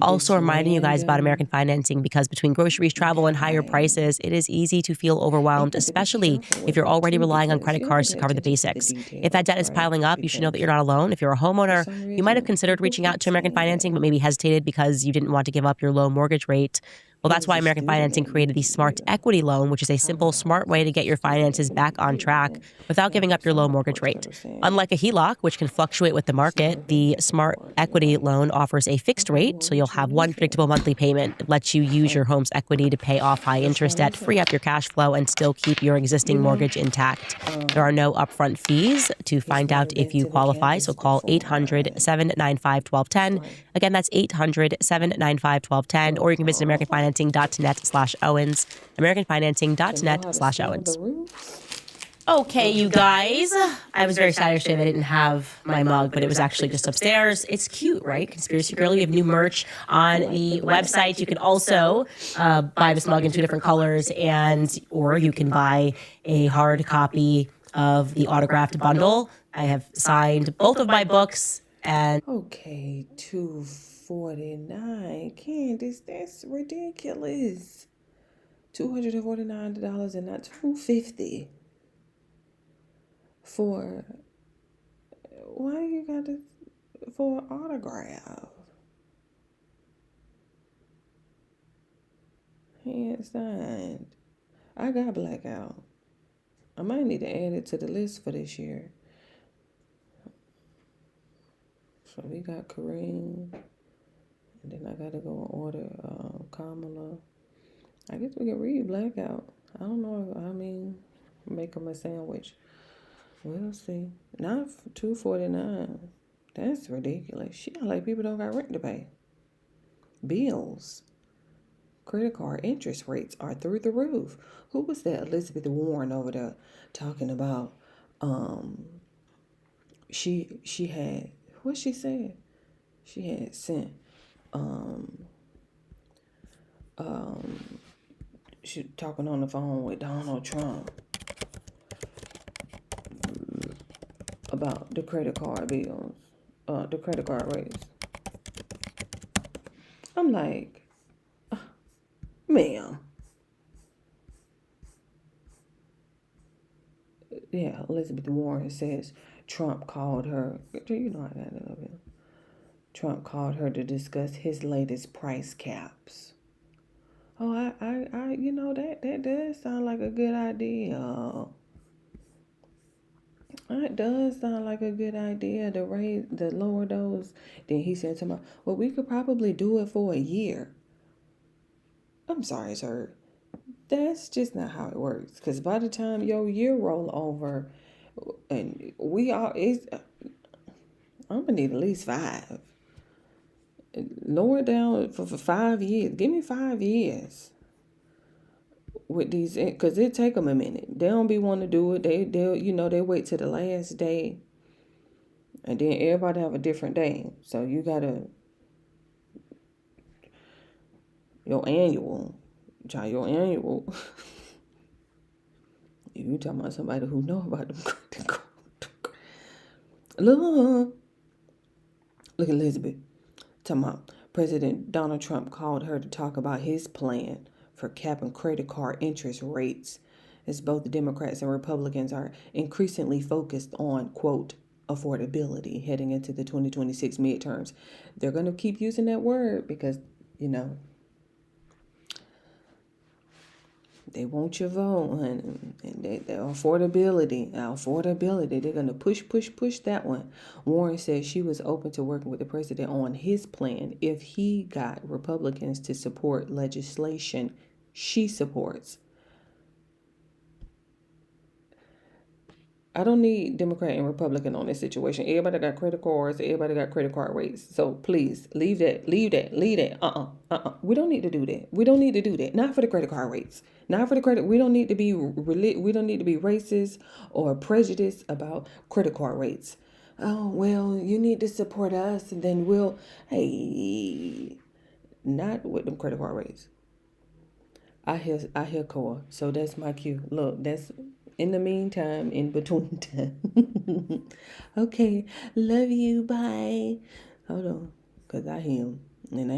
Also reminding you guys about American Financing, because between groceries, travel, and higher prices, it is easy to feel overwhelmed, especially if you're already relying on credit cards to cover the basics. If that debt is piling up, you should know that you're not alone. If you're a homeowner, you might have considered reaching out to American Financing, but maybe hesitated because you didn't want to give up your low mortgage rate. Well, that's why American Financing created the Smart Equity Loan, which is a simple, smart way to get your finances back on track without giving up your low mortgage rate. Unlike a HELOC, which can fluctuate with the market, the Smart Equity Loan offers a fixed rate, so you'll have one predictable monthly payment. It lets you use your home's equity to pay off high-interest debt, free up your cash flow, and still keep your existing mortgage intact. There are no upfront fees. To find out if you qualify, so call 800-795-1210. Again, that's 800-795-1210, or you can visit AmericanFinancing.net/Owens, AmericanFinancing.net/Owens. Okay, you guys. I was very sad yesterday that I didn't have my mug, but it was actually just upstairs. It's cute, right? Conspiracy Girl. We have new merch on the website. You can also buy this mug in 2 different colors, or you can buy a hard copy of the autographed bundle. I have signed both of my books. And okay, $249, Candace, that's ridiculous. $249 and not $250 for why you got to for an autograph? Hand signed. I got Blackout. I might need to add it to the list for this year. So we got Kareem. And then I gotta go and order Kamala. I guess we can read Blackout. I don't know. I mean, make them a sandwich. We'll see. Not $2.49. That's ridiculous. Shit, like people don't got rent to pay. Bills. Credit card interest rates are through the roof. Who was that? Elizabeth Warren over there talking about she had, what she said? She had sent she talking on the phone with Donald Trump about the credit card bills, the credit card rates. I'm like, ma'am. Yeah, Elizabeth Warren says Trump called her. You know I got it up here. Trump called her to discuss his latest price caps. Oh, I you know, that does sound like a good idea. It does sound like a good idea to lower those. Then he said to me, well, we could probably do it for a year. I'm sorry, sir. That's just not how it works. Because by the time your year roll over, and I'm gonna need at least 5. Lower it down for 5 years. Give me 5 years with these, because it take them a minute. They don't be want to do it. They wait till the last day, and then everybody have a different day. So you gotta your annual. You talking about somebody who know about them credit cards. Look at Elizabeth. Talking about President Donald Trump called her to talk about his plan for capping credit card interest rates, as both the Democrats and Republicans are increasingly focused on, quote, affordability heading into the 2026 midterms. They're going to keep using that word because, they want your vote, and the affordability, they're going to push that one. Warren said she was open to working with the president on his plan if he got Republicans to support legislation she supports. I don't need Democrat and Republican on this situation. Everybody got credit cards. Everybody got credit card rates. So please leave that. We don't need to do that. We don't need to do that. Not for the credit card rates. Not for the credit. We don't need to be racist or prejudiced about credit card rates. Oh, well, you need to support us, and then not with them credit card rates. I hear core. So that's my cue. Look, that's in the meantime, in between time. Okay, love you, bye. Hold on, because I hear him, and I ain't